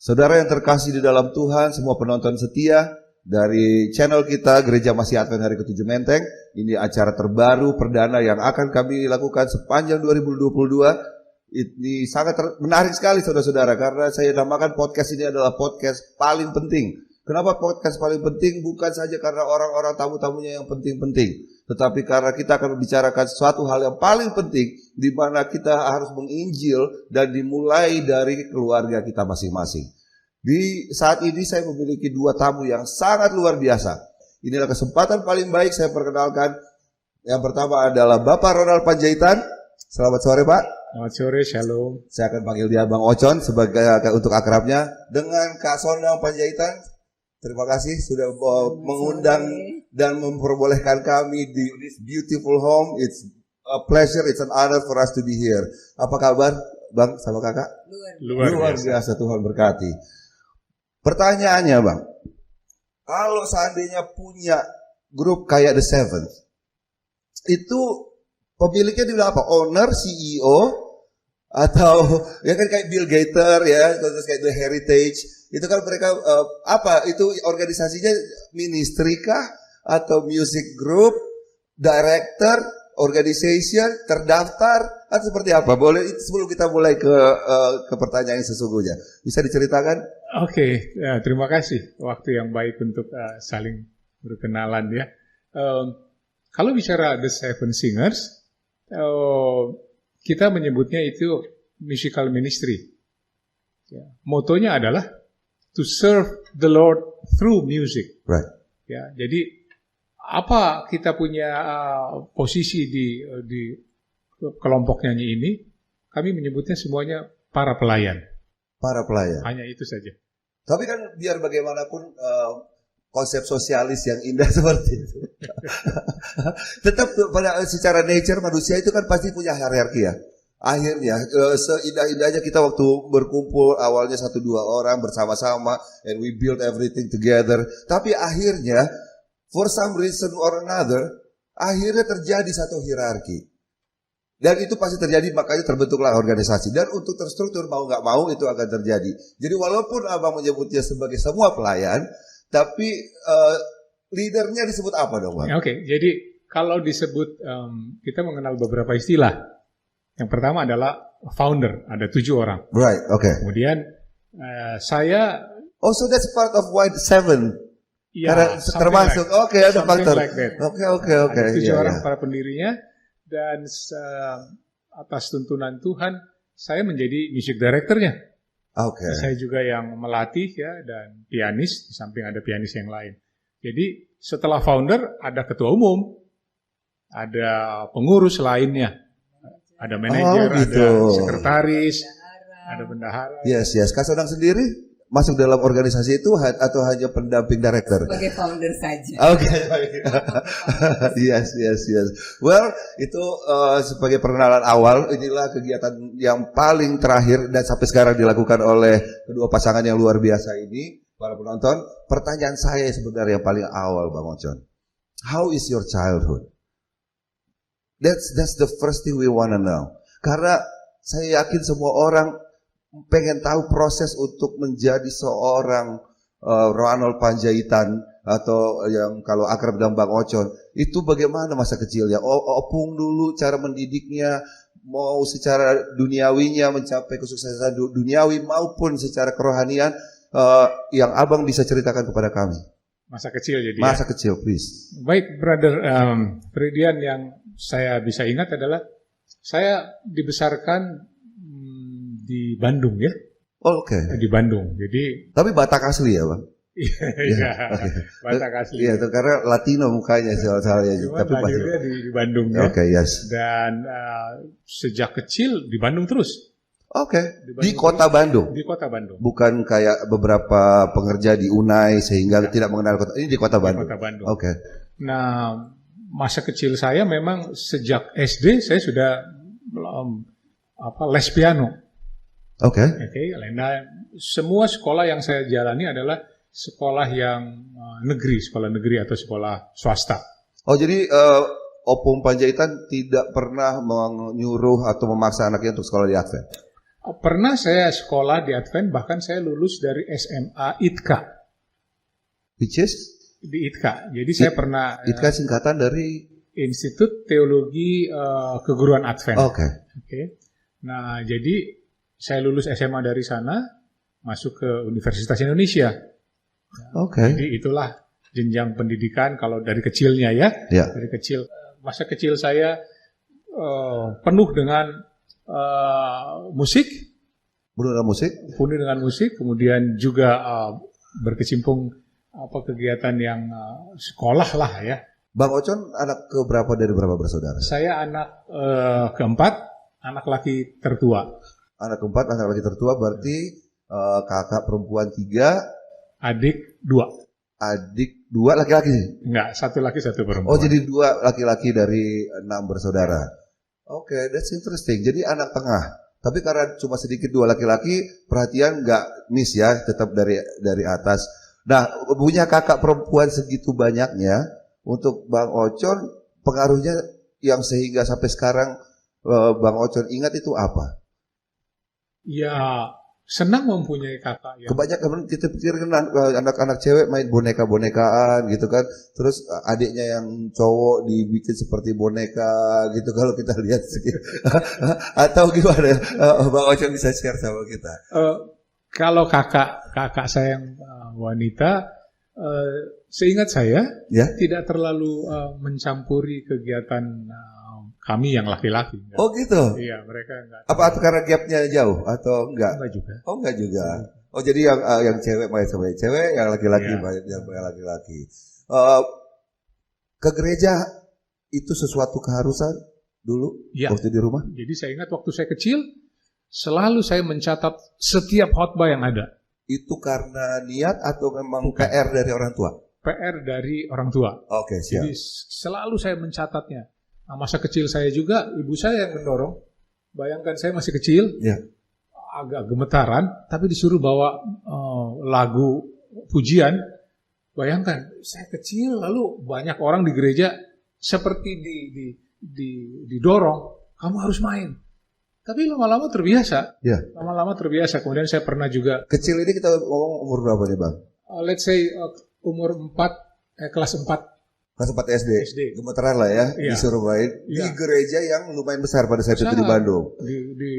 Saudara yang terkasih di dalam Tuhan, semua penonton setia dari channel kita Gereja Masih Advent Hari ke-7 Menteng. Ini acara terbaru perdana yang akan kami lakukan sepanjang 2022. Ini sangat menarik sekali saudara-saudara, karena saya namakan podcast ini adalah podcast paling penting. Kenapa podcast paling penting? Bukan saja karena orang-orang tamu-tamunya yang penting-penting, tetapi karena kita akan membicarakan suatu hal yang paling penting, di mana kita harus menginjil dan dimulai dari keluarga kita masing-masing. Di saat ini saya memiliki dua tamu yang sangat luar biasa. Inilah kesempatan paling baik saya perkenalkan. Yang pertama adalah Bapak Ronald Panjaitan. Selamat sore Pak. Selamat sore, shalom. Saya akan panggil dia Bang Ocon sebagai untuk akrabnya. Dengan Kak Sondang Panjaitan. Terima kasih sudah mengundang dan memperbolehkan kami di this beautiful home. It's a pleasure, it's an honor for us to be here. Apa kabar Bang sama Kakak? Luar biasa, Tuhan berkati. Pertanyaannya Bang, kalau seandainya punya grup kayak The Seven, itu pemiliknya dibilang apa? Owner, CEO, atau ya kan kayak Bill Gates ya, terus kayak The Heritage, itu kan mereka apa? Itu organisasinya ministry kah? Atau music group, director, organization, terdaftar, atau seperti apa? Boleh sebelum kita mulai ke pertanyaan yang sesungguhnya, bisa diceritakan? Oke, ya, terima kasih. Waktu yang baik untuk saling berkenalan ya. Kalau bicara The Seven Singers, kita menyebutnya itu musical ministry. Ya, motonya adalah to serve the Lord through music. Right. Ya, jadi apa kita punya posisi di kelompok nyanyi ini? Kami menyebutnya semuanya para pelayan. Para pelayan. Hanya itu saja. Tapi kan biar bagaimanapun konsep sosialis yang indah seperti itu, tetap pada secara nature manusia itu kan pasti punya hierarki ya. Akhirnya seindah-indahnya kita waktu berkumpul awalnya 1-2 orang bersama-sama and we build everything together. Tapi akhirnya for some reason or another akhirnya terjadi satu hierarki. Dan itu pasti terjadi, makanya terbentuklah organisasi. Dan untuk terstruktur mau nggak mau itu akan terjadi. Jadi walaupun abang menyebutnya sebagai semua pelayan, tapi leadernya disebut apa dong Bang? Oke, jadi kalau disebut, kita mengenal beberapa istilah. Yang pertama adalah founder, ada 7 orang. Right, oke. Kemudian saya... Oh, so that's part of why 7? Ya, termasuk, oke, ada faktor. Like Oke. Ada 7 orang para pendirinya. Dan atas tuntunan Tuhan, saya menjadi music director-nya. Oke. Saya juga yang melatih ya, dan pianis, di samping ada pianis yang lain. Jadi setelah founder, ada ketua umum, ada pengurus lainnya, ada manajer, gitu. ada sekretaris, ada bendahara. Yes. Kak Sondang sendiri masuk dalam organisasi itu atau hanya pendamping director? Sebagai founder saja. Oke. Yes. Well, itu sebagai perkenalan awal. Inilah kegiatan yang paling terakhir dan sampai sekarang dilakukan oleh kedua pasangan yang luar biasa ini. Para penonton, pertanyaan saya sebenarnya yang paling awal Bang Ocon. How is your childhood? That's the first thing we wanna know. Karena saya yakin semua orang pengen tahu proses untuk menjadi seorang Ronald Panjaitan, atau yang kalau akrab dengan Bang Ocon, itu bagaimana masa kecilnya? Opung dulu cara mendidiknya, mau secara duniawinya mencapai kesuksesan duniawi maupun secara kerohanian, yang abang bisa ceritakan kepada kami. Masa kecil jadi. Masa kecil, please. Baik, Brother Fredian, yang saya bisa ingat adalah saya dibesarkan di Bandung ya. Oh, oke. Di Bandung. Jadi tapi Batak asli ya, Bang? Iya. Batak asli. Iya, karena Latino mukanya soalnya. Tapi lahirnya di Bandung ya. Oke, yes. Dan sejak kecil di Bandung terus. Oke. Di kota Bandung. Di kota Bandung. Bukan kayak beberapa pengerja di Unai sehingga tidak mengenal kota. Ini di kota Bandung. Di kota Bandung. Oke. Nah, masa kecil saya memang sejak SD saya sudah les piano. Oke. Nah, semua sekolah yang saya jalani adalah sekolah yang sekolah negeri atau sekolah swasta. Oh, jadi Opung Panjaitan tidak pernah menyuruh atau memaksa anaknya untuk sekolah di Advent? Pernah saya sekolah di Advent, bahkan saya lulus dari SMA ITKA. Which is? Di ITKA. Jadi saya pernah ITKA singkatan dari Institut Teologi Keguruan Advent. Oke. Nah, jadi saya lulus SMA dari sana, masuk ke Universitas Indonesia. Oke. Jadi itulah jenjang pendidikan kalau dari kecilnya ya. Dari kecil, masa kecil saya penuh dengan musik. Penuh dengan musik, kemudian juga berkecimpung kegiatan yang sekolah lah ya. Bang Ocon anak keberapa dari berapa bersaudara? Saya anak keempat, anak laki tertua. Anak keempat, anak laki tertua berarti kakak perempuan 3, adik 2. Adik 2 laki-laki? Enggak, 1 laki 1 perempuan. Oh, jadi 2 laki-laki dari 6 bersaudara. Oke, that's interesting. Jadi anak tengah. Tapi karena cuma sedikit 2 laki-laki, perhatian nggak miss ya, tetap dari atas. Nah, punya kakak perempuan segitu banyaknya, untuk Bang Ocon, pengaruhnya yang sehingga sampai sekarang Bang Ocon ingat itu apa? Ya, senang mempunyai kakak yang... Kebanyakan kita pikir kan anak-anak cewek main boneka-bonekaan gitu kan. Terus adiknya yang cowok dibikin seperti boneka gitu kalau kita lihat. Atau gimana? Bang Ocon bisa share sama kita. Kalau kakak saya yang wanita, seingat saya tidak terlalu mencampuri kegiatan kami yang laki-laki. Oh gitu? Iya, mereka enggak. Apa karena gapnya jauh atau enggak? Enggak juga. Oh enggak juga. Oh jadi yang cewek main sama yang cewek, yang laki-laki main sama yang laki-laki. Ke gereja itu sesuatu keharusan dulu waktu di rumah? Jadi saya ingat waktu saya kecil, selalu saya mencatat setiap khotbah yang ada. Itu karena niat atau memang PR dari orang tua? PR dari orang tua. Oke, siap. Jadi selalu saya mencatatnya. Nah, masa kecil saya juga, ibu saya yang mendorong. Bayangkan saya masih kecil, agak gemetaran, tapi disuruh bawa lagu pujian. Bayangkan, saya kecil, lalu banyak orang di gereja seperti didorong, kamu harus main. Tapi lama-lama terbiasa. Lama-lama terbiasa. Kemudian saya pernah juga... Kecil ini kita ngomong umur berapa nih Bang? Let's say umur 4, kelas 4. Kelas 4 SD. Gemeteran lah ya, disuruh main. Di gereja yang lumayan besar pada saat itu di Bandung. Di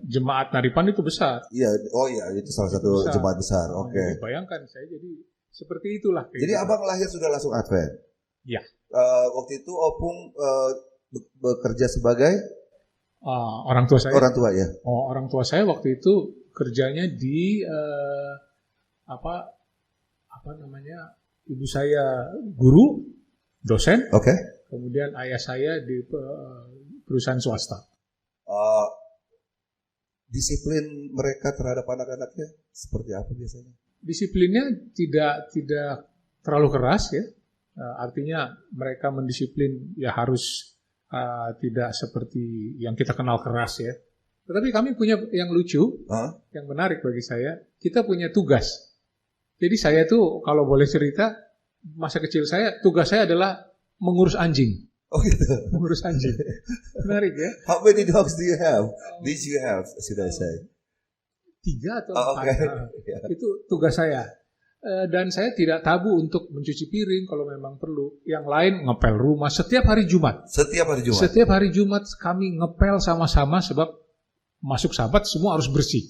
Jemaat Naripan itu besar. Iya, oh iya, itu salah satu jemaat besar. Oke. Bayangkan saya jadi seperti itulah. Jadi Abang lahir sudah langsung Advent? Iya. Waktu itu Opung bekerja sebagai? Orang tua saya. Orang tua ya. Orang tua saya waktu itu kerjanya di apa namanya? Ibu saya guru, dosen. Kemudian ayah saya di perusahaan swasta. Disiplin mereka terhadap anak-anaknya seperti apa biasanya? Disiplinnya tidak terlalu keras ya. Artinya mereka mendisiplin ya harus tidak seperti yang kita kenal keras ya. Tetapi kami punya yang lucu, yang menarik bagi saya. Kita punya tugas. Jadi saya tuh kalau boleh cerita, masa kecil saya, tugas saya adalah mengurus anjing. Oh gitu? Mengurus anjing. Menarik ya? How many dogs do you have? Did you have, should I say? 3 atau 4. Itu tugas saya. Dan saya tidak tabu untuk mencuci piring kalau memang perlu. Yang lain ngepel rumah setiap hari Jumat. Setiap hari Jumat? Setiap hari Jumat kami ngepel sama-sama sebab masuk Sabat semua harus bersih.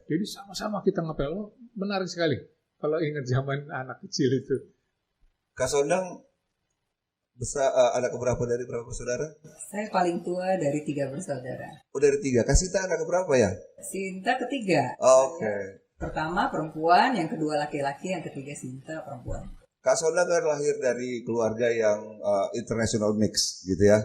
Jadi sama-sama kita ngepel. Menarik sekali kalau ingat zaman anak kecil itu. Kak Sondang besar, anak keberapa dari berapa bersaudara? Saya paling tua dari 3 bersaudara. Oh dari 3. Kak Sinta anak keberapa ya? Sinta ketiga. Pertama perempuan, yang kedua laki-laki, yang ketiga Sinta perempuan. Kak Sondang kan lahir dari keluarga yang international mix gitu ya.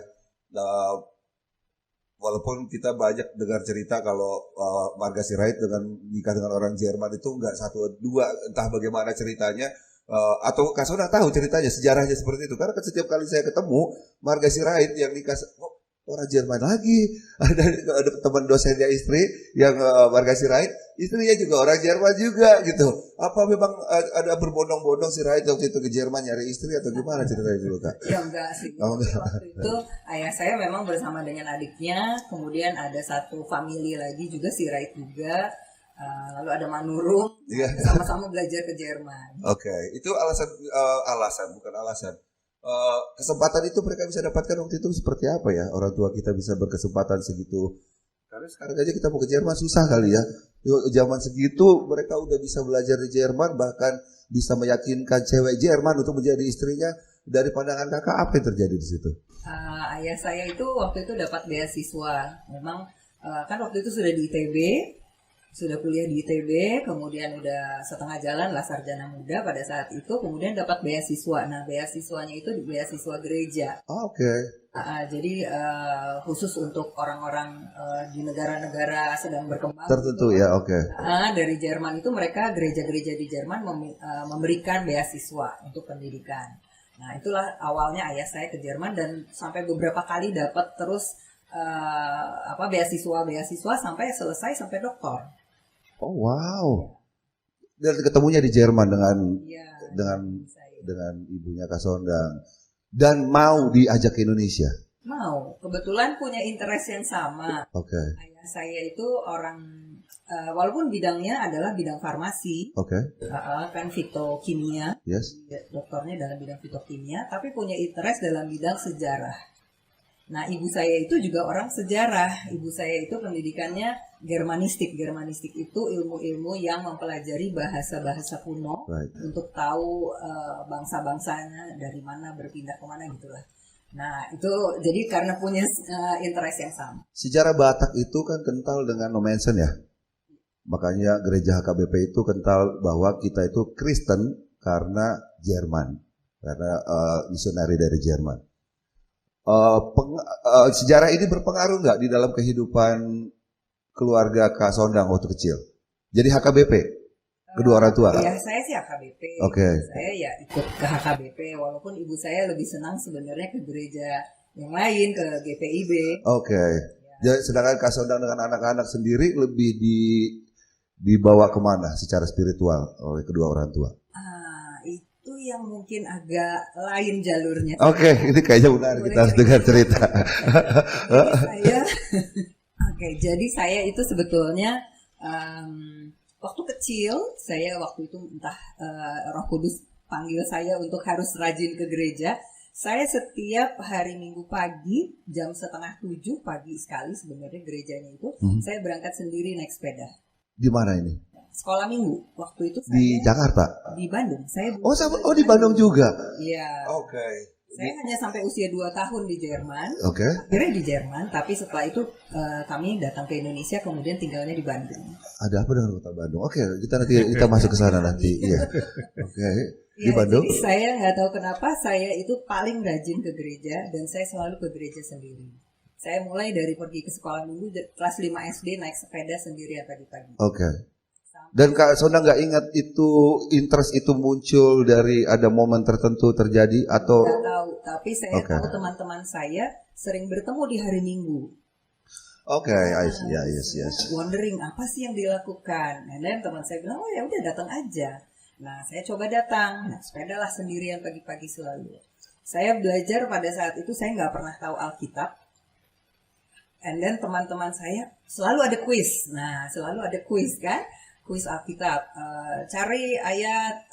Walaupun kita banyak dengar cerita kalau Marga Sirait dengan nikah dengan orang Jerman itu enggak 1, 2, entah bagaimana ceritanya. Atau Kak Sondang tahu ceritanya, sejarahnya seperti itu. Karena kan setiap kali saya ketemu Marga Sirait yang nikah orang Jerman lagi. Ada teman dosennya istri yang Marga Sirait. istrinya juga orang Jerman juga gitu. Apa memang ada berbondong-bondong si Rait waktu itu ke Jerman nyari istri atau gimana ceritanya dulu Kak? Ya enggak sih. Oh, enggak. Waktu itu ayah saya memang bersama dengan adiknya, kemudian ada satu family lagi juga si Rait juga. Lalu ada Manurung, Iya. sama-sama belajar ke Jerman. Oke, itu alasan bukan alasan. Kesempatan itu mereka bisa dapatkan waktu itu seperti apa ya? Orang tua kita bisa berkesempatan segitu. Karena sekarang aja kita mau ke Jerman susah kali ya. Zaman segitu mereka udah bisa belajar di Jerman, bahkan bisa meyakinkan cewek Jerman untuk menjadi istrinya. Dari pandangan kakak apa yang terjadi di situ? Ayah saya itu waktu itu dapat beasiswa. Memang kan waktu itu sudah di ITB, sudah kuliah di ITB, kemudian udah setengah jalan lah sarjana muda pada saat itu, kemudian dapat beasiswa. Nah, beasiswanya itu beasiswa gereja. Oke. Jadi khusus untuk orang-orang di negara-negara sedang berkembang. Tertentu ya, oke. Dari Jerman itu mereka gereja-gereja di Jerman memberikan beasiswa untuk pendidikan. Nah, itulah awalnya ayah saya ke Jerman dan sampai beberapa kali dapat terus beasiswa sampai selesai sampai doktor. Oh wow. Dan ketemunya di Jerman Iya, dengan ibunya Kak Sondang. Dan mau diajak ke Indonesia. Mau, kebetulan punya interest yang sama. Oke. Ayah saya itu orang, walaupun bidangnya adalah bidang farmasi, Oke. kan fitokimia, Yes. doktornya dalam bidang fitokimia, tapi punya interest dalam bidang sejarah. Nah, ibu saya itu juga orang sejarah. Ibu saya itu pendidikannya Germanistik. Germanistik itu ilmu-ilmu yang mempelajari bahasa-bahasa kuno, Right. untuk tahu bangsa-bangsanya dari mana berpindah kemana gitulah. Nah, itu jadi karena punya interest yang sama. Sejarah Batak itu kan kental dengan nomensen ya. Makanya gereja HKBP itu kental bahwa kita itu Kristen karena Jerman. Karena misionari dari Jerman. Sejarah ini berpengaruh nggak di dalam kehidupan keluarga Kak Sondang waktu kecil? Jadi HKBP, kedua orang tua? Ya, saya sih HKBP. Oke. Saya ya ikut ke HKBP, walaupun ibu saya lebih senang sebenarnya ke gereja yang lain, ke GPIB. Oke. Jadi sedangkan Kak Sondang dengan anak-anak sendiri lebih dibawa kemana secara spiritual oleh kedua orang tua? Itu yang mungkin agak lain jalurnya. Oke, ini kayaknya benar kita harus dengar cerita. Jadi saya itu sebetulnya waktu kecil, saya waktu itu entah Roh Kudus panggil saya untuk harus rajin ke gereja. Saya setiap hari Minggu pagi jam 6:30 pagi sekali sebenarnya gerejanya itu, saya berangkat sendiri naik sepeda. Di mana ini? Sekolah minggu waktu itu saya Di Jakarta. di Bandung. Saya Di Bandung juga. Iya. Oke. Saya hanya sampai usia 2 tahun di Jerman. Oke. Akhirnya di Jerman, tapi setelah itu kami datang ke Indonesia, kemudian tinggalnya di Bandung. Ada apa dengan kota Bandung? Oke, kita masuk ke sana nanti. Iya. Oke. Di Bandung. Jadi saya nggak tahu kenapa saya itu paling rajin ke gereja dan saya selalu ke gereja sendiri. Saya mulai dari pergi ke sekolah minggu kelas 5 SD naik sepeda sendirian pagi-pagi. Oke. Dan Kak Sondang nggak ingat itu interest itu muncul dari ada momen tertentu terjadi atau? Nggak tahu, tapi saya tahu teman-teman saya sering bertemu di hari Minggu. Oke, yes. Wondering apa sih yang dilakukan. Dan teman saya bilang, oh ya udah datang aja. Nah, saya coba datang. Nah, sepeda lah sendirian pagi-pagi selalu. Saya belajar pada saat itu saya nggak pernah tahu Alkitab. And then teman-teman saya selalu ada kuis. Nah, selalu ada kuis kan? Kuis Alkitab, cari ayat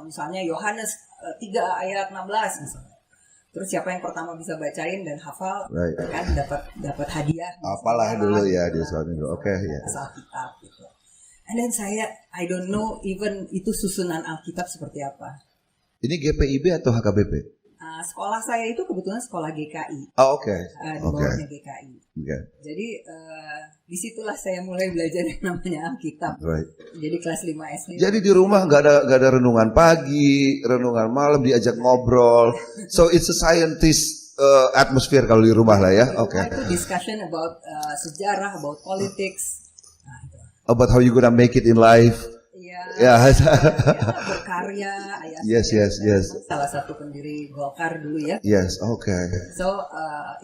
misalnya Yohanes 3 ayat 16 misalnya. Terus siapa yang pertama bisa bacain dan hafal kan dapat hadiah. Apalah dulu ya di sekolah minggu. Oke ya. Alkitab gitu. And then I don't know even itu susunan Alkitab seperti apa. Ini GPIB atau HKBP? Sekolah saya itu kebetulan sekolah GKI. Oh, oke. Di bawahnya GKI. Okay. Jadi disitulah saya mulai belajar yang namanya Alkitab. Right. Jadi kelas 5 SD. Jadi di rumah nggak ada renungan pagi, renungan malam, diajak ngobrol. So it's a scientist atmosphere kalau di rumah lah ya. Oke. Itu discussion about sejarah, about politics. Nah, itu. About how you gonna make it in life. Ya, berkarya. Yes. Salah satu pendiri Golkar dulu ya. Yes, oke. So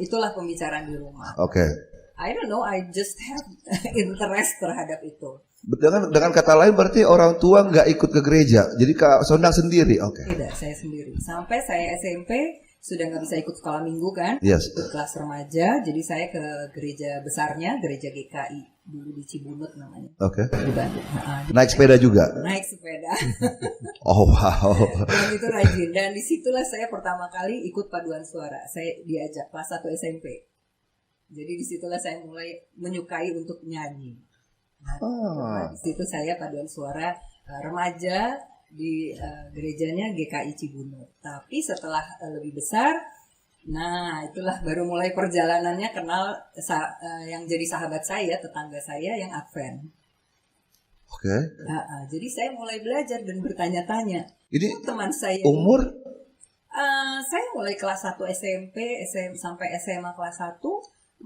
itulah pembicaraan di rumah. Oke. I don't know, I just have interest terhadap itu. Dengan kata lain berarti orang tua nggak ikut ke gereja, jadi Kak Sondang sendiri, oke. Tidak, saya sendiri. Sampai saya SMP sudah nggak bisa ikut sekolah minggu kan, Yes. ikut kelas remaja. Jadi saya ke gereja besarnya, gereja GKI dulu di Cibunut namanya, Oke. di Bandung. Naik sepeda juga. Naik sepeda. Oh wow. Dan itu rajin. Dan disitulah saya pertama kali ikut paduan suara. Saya diajak kelas 1 SMP. Jadi disitulah saya mulai menyukai untuk nyanyi. Nah, di situ saya paduan suara remaja di gerejanya GKI Cibunut. Tapi setelah lebih besar, nah itulah baru mulai perjalanannya kenal yang jadi sahabat saya, tetangga saya yang Advent. Oke. Jadi saya mulai belajar dan bertanya-tanya. Ini Teman saya umur saya mulai kelas 1 SMP, sampai SMA kelas 1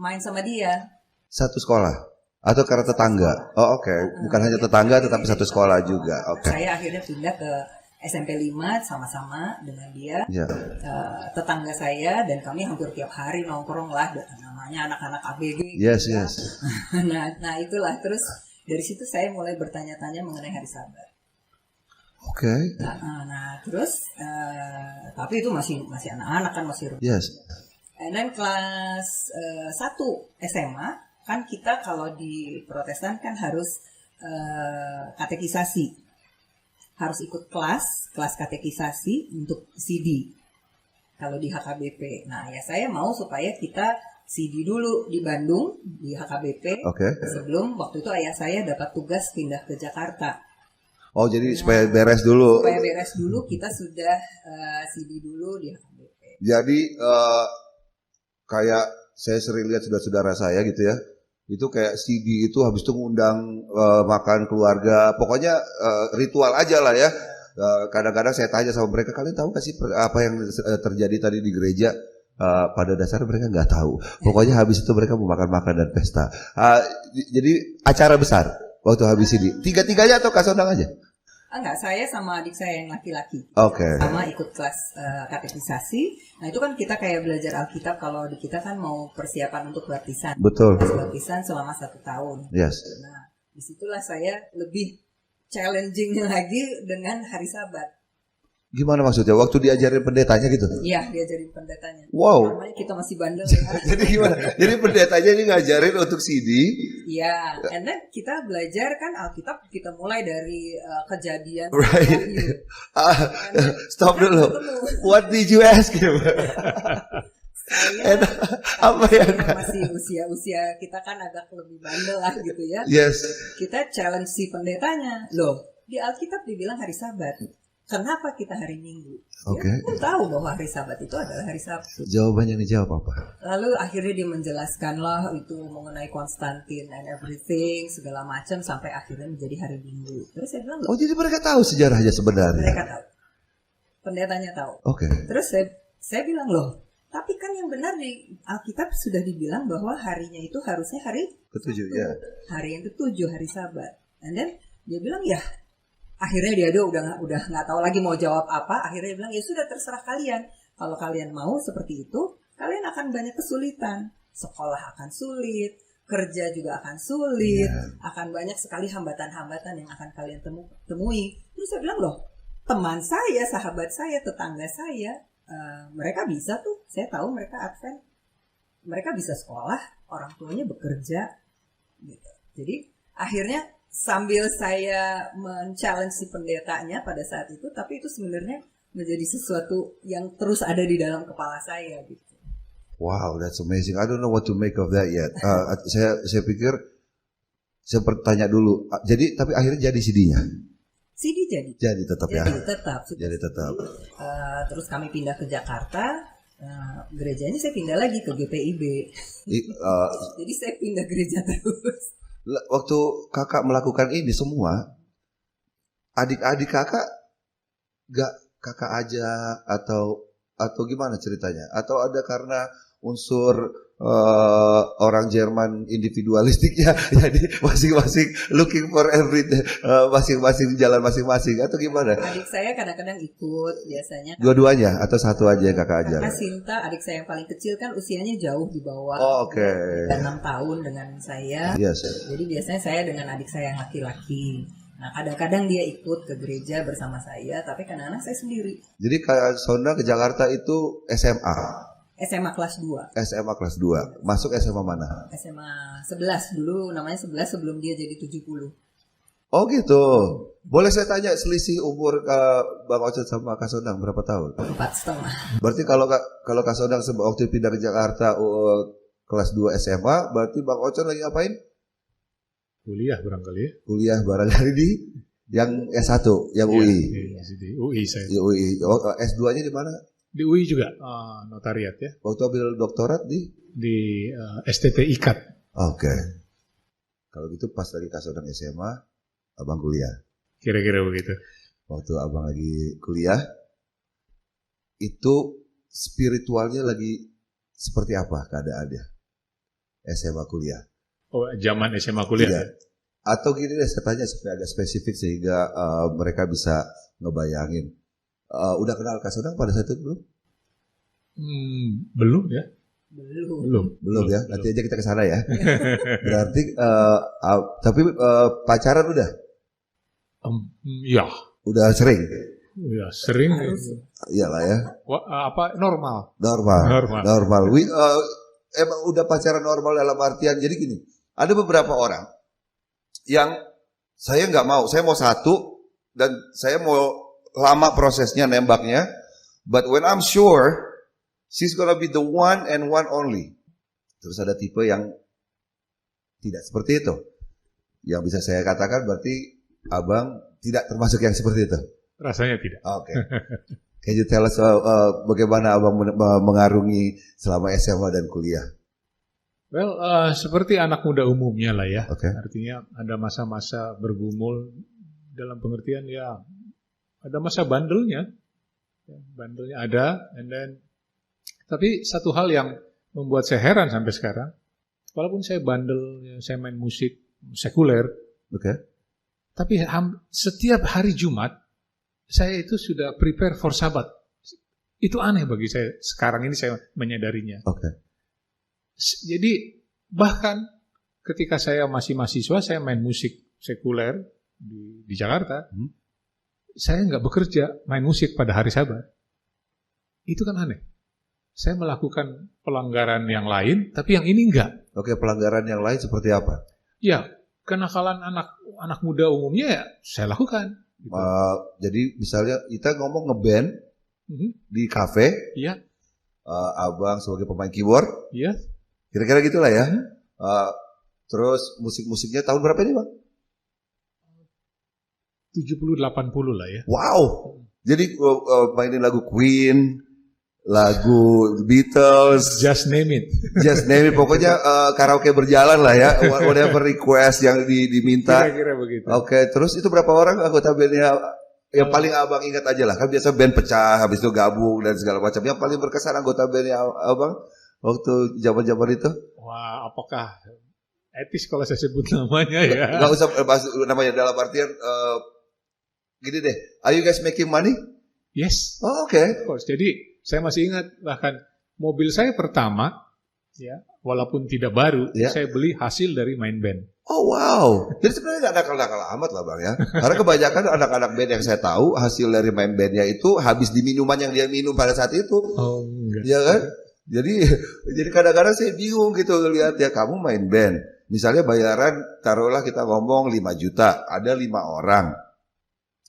main sama dia. satu sekolah atau karena tetangga? Oh oke. Bukan hanya tetangga tetapi satu sekolah juga. Oke. Saya akhirnya pindah ke SMP 5 sama-sama dengan dia. Ya. Tetangga saya, dan kami hampir tiap hari nongkrong lah, namanya anak-anak ABG. Yes, gitu ya. yes. Nah itulah, terus dari situ saya mulai bertanya-tanya mengenai hari Sabat. Oke. Nah terus tapi itu masih anak-anak kan, masih. Yes. Dan kelas 1 SMA kan kita kalau di Protestan kan harus katekisasi, harus ikut kelas katekisasi untuk CD kalau di HKBP. Nah ya saya mau supaya kita CD dulu di Bandung di HKBP. Oke. Sebelum waktu itu ayah saya dapat tugas pindah ke Jakarta. Oh jadi supaya beres dulu. Supaya beres dulu, kita sudah CD dulu di HKBP. Jadi kayak saya sering lihat saudara-saudara saya gitu ya, itu kayak CD itu habis itu ngundang makan keluarga, pokoknya ritual aja lah ya. Kadang-kadang saya tanya sama mereka, kalian tahu gak sih apa yang terjadi tadi di gereja? Pada dasarnya mereka nggak tahu. Pokoknya habis itu mereka mau makan-makan dan pesta. Jadi acara besar waktu habis CD. Tiga-tiganya atau Kak Sondang aja? Enggak, saya sama adik saya yang laki-laki. Oke. Sama ikut kelas katekisasi. Nah itu kan kita kayak belajar Alkitab. Kalau di kita kan mau persiapan untuk baptisan. Betul. Baptisan selama 1 tahun. Yes. Nah disitulah saya lebih challenging lagi dengan hari Sabat. Gimana maksudnya? Waktu diajarin pendetanya gitu? Iya, diajarin pendetanya. Wow. Namanya kita masih bandel ya. Jadi gimana? Jadi pendetanya ini ngajarin untuk CD. Iya, and then kita belajar kan Alkitab, kita mulai dari Kejadian. Right. Then Stop kita dulu. ketemu. What did you ask him? Saya Apa yang? masih usia kita kan agak lebih bandel lah gitu ya. Yes. Kita challenge si pendetanya. Loh, di Alkitab dibilang hari Sabat. Kenapa kita hari Minggu? Oke. Dia pun tahu bahwa hari Sabat itu adalah hari Sabtu. Jawabannya dijawab apa? Lalu akhirnya dia menjelaskan lah itu mengenai Konstantin and everything, segala macam, sampai akhirnya menjadi hari Minggu. Terus saya bilang, Oh jadi mereka tahu sejarahnya sebenarnya. mereka tahu. Pendetanya tahu. Oke. Terus saya bilang, loh, tapi kan yang benar di Alkitab sudah dibilang bahwa harinya itu harusnya hari Ketujuh Sabtu. ya. Hari yang ke-7, hari Sabat. And then dia bilang, ya akhirnya dia udah nggak tahu lagi mau jawab apa. Akhirnya dia bilang, ya sudah terserah kalian. Kalau kalian mau seperti itu, kalian akan banyak kesulitan. Sekolah akan sulit, kerja juga akan sulit, akan banyak sekali hambatan-hambatan yang akan kalian temui. Terus saya bilang, loh, teman saya, sahabat saya, tetangga saya, mereka bisa tuh. Saya tahu mereka Advent, mereka bisa sekolah, orang tuanya bekerja, gitu. Jadi akhirnya sambil saya men-challenge si pendetanya pada saat itu, tapi itu sebenarnya menjadi sesuatu yang terus ada di dalam kepala saya gitu. Wow, that's amazing. I don't know what to make of that yet. Saya pikir saya bertanya dulu. Jadi tapi akhirnya jadi CD-nya. CD jadi. Jadi tetap ya. Jadi tetap. Jadi tetap. Terus kami pindah ke Jakarta. Gerejanya saya pindah lagi ke GPIB. Jadi saya pindah gereja terus. Waktu kakak melakukan ini semua, adik-adik kakak gak kakak aja atau gimana ceritanya? Atau ada karena unsur orang Jerman individualistiknya, jadi masing-masing looking for everything, masing-masing jalan masing-masing atau gimana? Adik saya kadang-kadang ikut biasanya. Dua-duanya atau satu aja yang kakak ajar? Karena Sinta, adik saya yang paling kecil kan usianya jauh di bawah. Oh, oke. 6 tahun dengan saya. Yes. Jadi biasanya saya dengan adik saya yang laki-laki. Nah kadang-kadang dia ikut ke gereja bersama saya, tapi kadang-kadang saya sendiri. Jadi Kak Sonda ke Jakarta itu SMA? SMA kelas 2. SMA kelas 2. Masuk SMA mana? SMA 11 dulu, namanya 11 sebelum dia jadi 70. Oh gitu. Boleh saya tanya selisih umur Bang Ocon sama Kak Sondang berapa tahun? 4,5. Berarti kalau Kak Sondang waktu pindah ke Jakarta kelas 2 SMA, berarti Bang Ocon lagi ngapain? Kuliah barangkali ya. Kuliah barangkali di yang S1, yang UI. Di UI saya. Di UI. Oh, S2-nya di mana? Di UI juga notariat ya. Waktu ambil doktorat di STT IKAT. Oke. Kalau gitu pas lagi Kak Sondang SMA, Abang kuliah. Kira-kira begitu. Waktu Abang lagi kuliah, itu spiritualnya lagi seperti apa keadaannya? SMA kuliah. Oh, zaman SMA kuliah. Iya. Atau gini deh, saya tanya supaya agak spesifik sehingga mereka bisa ngebayangin. Udah kenal Kak Sondang pada saat itu belum? Belum ya. Belum Ya. Nanti aja kita ke sana ya. Berarti tapi pacaran udah? Ya. Udah sering? Ya sering. Iyalah ya. Normal. Normal. Emang udah pacaran normal dalam artian jadi gini. Ada beberapa orang yang saya nggak mau. Saya mau satu dan saya mau lama prosesnya nembaknya, but when I'm sure she's gonna be the one and one only. Terus ada tipe yang tidak seperti itu. Yang bisa saya katakan berarti Abang tidak termasuk yang seperti itu. Rasanya tidak. Oke. Can you tell us bagaimana Abang mengarungi selama SMA dan kuliah? Well, seperti anak muda umumnya lah ya. Okay. Artinya ada masa-masa bergumul dalam pengertian ya. Ada masa bandelnya ada, and then tapi satu hal yang membuat saya heran sampai sekarang, walaupun saya bandel, saya main musik sekuler, tapi setiap hari Jumat saya itu sudah prepare for Sabat. Itu aneh bagi saya. Sekarang ini saya menyadarinya. Jadi bahkan ketika saya masih mahasiswa, saya main musik sekuler di Jakarta. Saya nggak bekerja, main musik pada hari Sabat. Itu kan aneh. Saya melakukan pelanggaran yang lain, tapi yang ini enggak. Oke, pelanggaran yang lain seperti apa? Ya, kenakalan anak muda umumnya ya saya lakukan. Gitu. Jadi misalnya kita ngomong ngeband di kafe, iya. Abang sebagai pemain keyboard, iya. Kira-kira gitulah ya. Terus musik-musiknya tahun berapa ini Bang? 70-80 lah ya. Wow. Jadi mainin lagu Queen, lagu Beatles, just name it. Pokoknya karaoke berjalan lah ya. Whatever request yang diminta. Kira-kira begitu. Oke, terus itu berapa orang anggota bandnya? Yang paling Abang ingat aja lah. Kan biasa band pecah, habis itu gabung dan segala macam. Yang paling berkesan anggota bandnya Abang waktu zaman-zaman itu? Wah, apakah etis kalau saya sebut namanya ya? Gak usah bahas namanya dalam artian gini deh, are you guys making money? Yes. Oh, oke. Of course. Jadi saya masih ingat bahkan mobil saya pertama, ya, walaupun tidak baru, saya beli hasil dari main band. Oh wow. Jadi sebenarnya nggak nakal-nakal amat lah Bang ya. Karena kebanyakan anak-anak band yang saya tahu hasil dari main bandnya itu habis di minuman yang dia minum pada saat itu. Oh enggak. Iya kan? Jadi kadang-kadang saya bingung gitu lihat ya, kamu main band. Misalnya bayaran taruhlah kita ngomong 5 juta, ada 5 orang.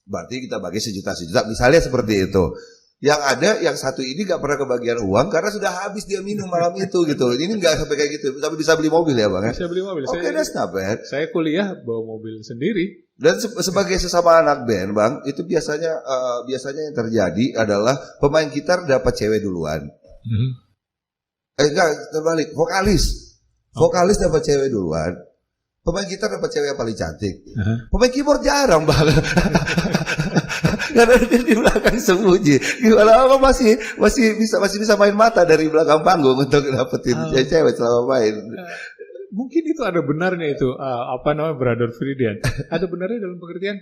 Berarti kita bagi sejuta, misalnya seperti itu. Yang ada, yang satu ini gak pernah kebagian uang karena sudah habis dia minum malam itu gitu. Ini gak sampai kayak gitu, tapi bisa beli mobil ya Bang ya? Bisa beli mobil. Oke, that's not bad. Saya kuliah bawa mobil sendiri. Dan sebagai sesama anak band Bang, itu biasanya yang terjadi adalah pemain gitar dapat cewek duluan. Enggak, terbalik, vokalis dapat cewek duluan. Pemain gitar dapat cewek yang paling cantik. Pemain keyboard jarang Bang. Karena dia di belakang sembunyi. Gimana abang masih bisa main mata dari belakang panggung untuk dapetin cewek selama main. Mungkin itu ada benarnya itu, Brother Fridian. Ada benarnya dalam pengertian,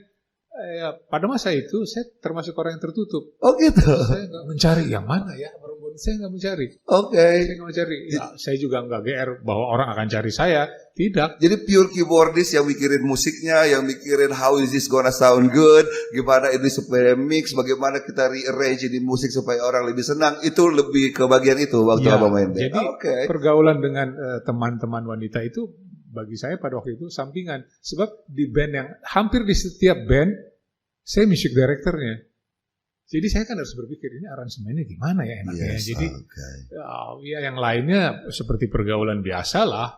pada masa itu saya termasuk orang yang tertutup. Oh gitu. Saya nggak mencari yang mana ya perempuan. Saya nggak mencari. Oke. Saya nggak mencari. Ya, saya juga nggak GR bahwa orang akan cari saya. Tidak. Jadi pure keyboardist yang mikirin musiknya, yang mikirin how is this gonna sound good, gimana ini supaya mix, bagaimana kita rearrange ini musik supaya orang lebih senang. Itu lebih ke bagian itu waktu Ya, abang main band. jadi pergaulan dengan teman-teman wanita itu bagi saya pada waktu itu sampingan. Sebab di band yang hampir di setiap band saya music directornya. Jadi saya kan harus berpikir ini aransemennya gimana ya enaknya. Jadi ya yang lainnya seperti pergaulan biasa lah.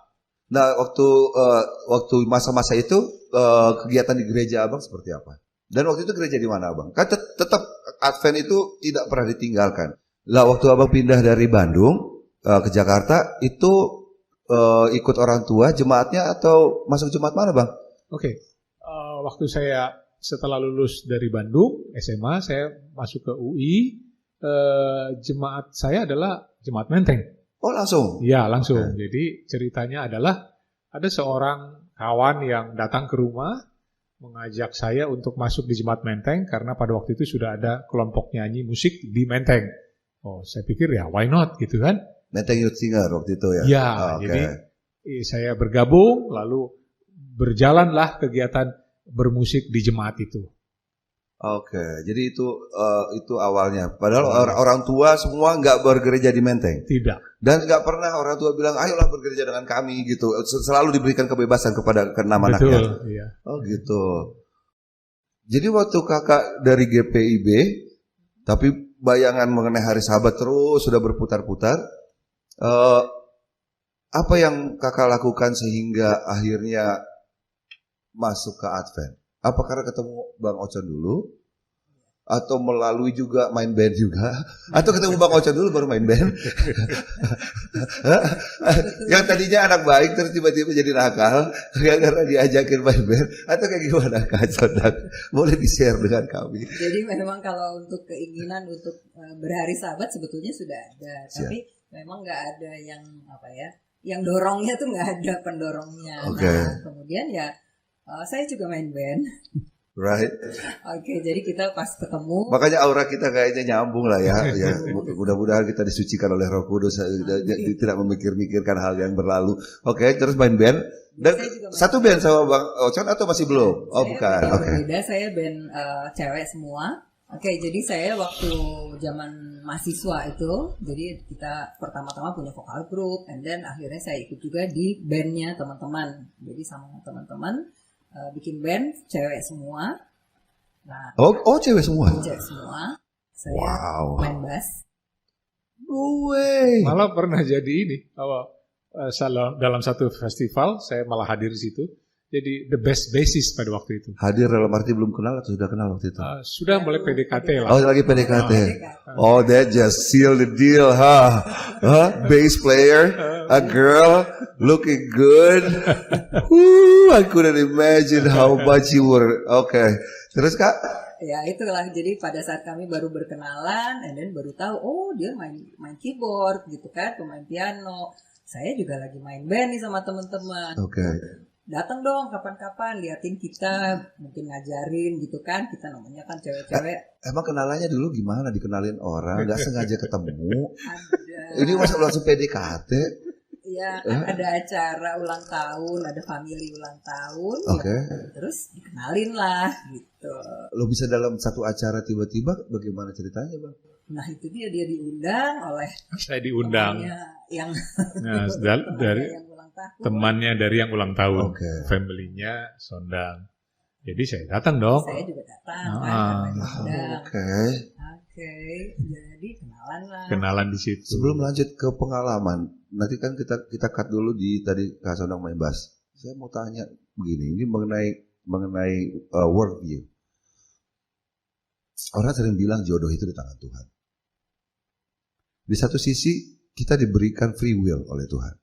Nah waktu masa-masa itu kegiatan di gereja abang seperti apa? Dan waktu itu gereja di mana abang? Kan tetap Advent itu tidak pernah ditinggalkan. Lah waktu abang pindah dari Bandung ke Jakarta itu ikut orang tua jemaatnya atau masuk jemaat mana bang? Oke. Waktu saya setelah lulus dari Bandung SMA saya masuk ke UI. Jemaat saya adalah jemaat Menteng. Oh langsung? Ya langsung. Jadi ceritanya adalah ada seorang kawan yang datang ke rumah mengajak saya untuk masuk di jemaat Menteng karena pada waktu itu sudah ada kelompok nyanyi musik di Menteng. Oh saya pikir ya why not gitu kan? Menteng Youth Singer waktu itu ya? Ya jadi saya bergabung lalu berjalanlah kegiatan bermusik di jemaat itu. Oke, jadi itu awalnya. Padahal orang tua semua nggak bergereja di Menteng. Tidak. Dan nggak pernah orang tua bilang, ayolah bergereja dengan kami gitu. Selalu diberikan kebebasan kepada keenam anaknya. Betul. Iya. Oh gitu. Jadi waktu kakak dari GPIB, tapi bayangan mengenai Hari Sabat terus sudah berputar-putar. Apa yang kakak lakukan sehingga akhirnya masuk ke Advent? Apa karena ketemu Bang Ocon dulu? Atau melalui juga main band juga? Atau ketemu Bang Ocon dulu baru main band? Yang tadinya anak baik terus tiba-tiba jadi nakal karena diajakin main band? Atau kayak gimana Kak Condak? Boleh di-share dengan kami. Jadi memang kalau untuk keinginan untuk berhari Sabat sebetulnya sudah ada. Tapi memang nggak ada yang yang dorongnya tuh nggak ada pendorongnya. Nah, kemudian ya saya juga main band. Right. Oke, jadi kita pas ketemu. Makanya aura kita kayaknya nyambung lah ya. Mudah-mudahan kita disucikan oleh Roh Kudus, tidak memikir-mikirkan hal yang berlalu. Oke, terus main band. Dan satu band sama Bang Ocon atau masih belum? Oh bukan. Beda, saya band cewek semua. Oke, jadi saya waktu zaman mahasiswa itu, jadi kita pertama-tama punya vokal group, and then akhirnya saya ikut juga di bandnya teman-teman. Jadi sama teman-teman bikin band cewek semua. Nah, cewek semua. Cewek semua. Saya main bass. No way. Malah pernah jadi ini. Dalam satu festival saya malah hadir di situ. Jadi the best bassist pada waktu itu. Hadir dalam arti belum kenal atau sudah kenal waktu itu? Sudah mulai PDKT lah. Oh lagi PDKT. Oh that just seal the deal, huh? Bass player, a girl, looking good. I couldn't imagine how much you were. Okay. Terus Kak? Ya itulah, jadi pada saat kami baru berkenalan, and then baru tahu, oh dia main keyboard gitu kan, pemain piano. Saya juga lagi main band nih sama teman-teman. Oke. Datang dong kapan-kapan liatin kita, mungkin ngajarin gitu kan, kita namanya kan cewek-cewek. Emang kenalannya dulu gimana, dikenalin orang nggak sengaja ketemu? Ada. Ini masa langsung PDKT? Iya, ada acara ulang tahun, ada family ulang tahun. Oke. Terus dikenalin lah gitu. Lo bisa dalam satu acara tiba-tiba, bagaimana ceritanya Bang? Nah itu dia diundang oleh. Saya diundang. Yang dari yang ulang tahun. Temannya dari yang ulang tahun. Family-nya Sondang. Jadi saya datang dong. Saya juga datang. Oke. Jadi kenalan lah. Kenalan di situ. Sebelum lanjut ke pengalaman, nanti kan kita cut dulu di tadi Kak Sondang main bass. Saya mau tanya begini, ini mengenai worldview. Orang sering bilang jodoh itu di tangan Tuhan. Di satu sisi kita diberikan free will oleh Tuhan,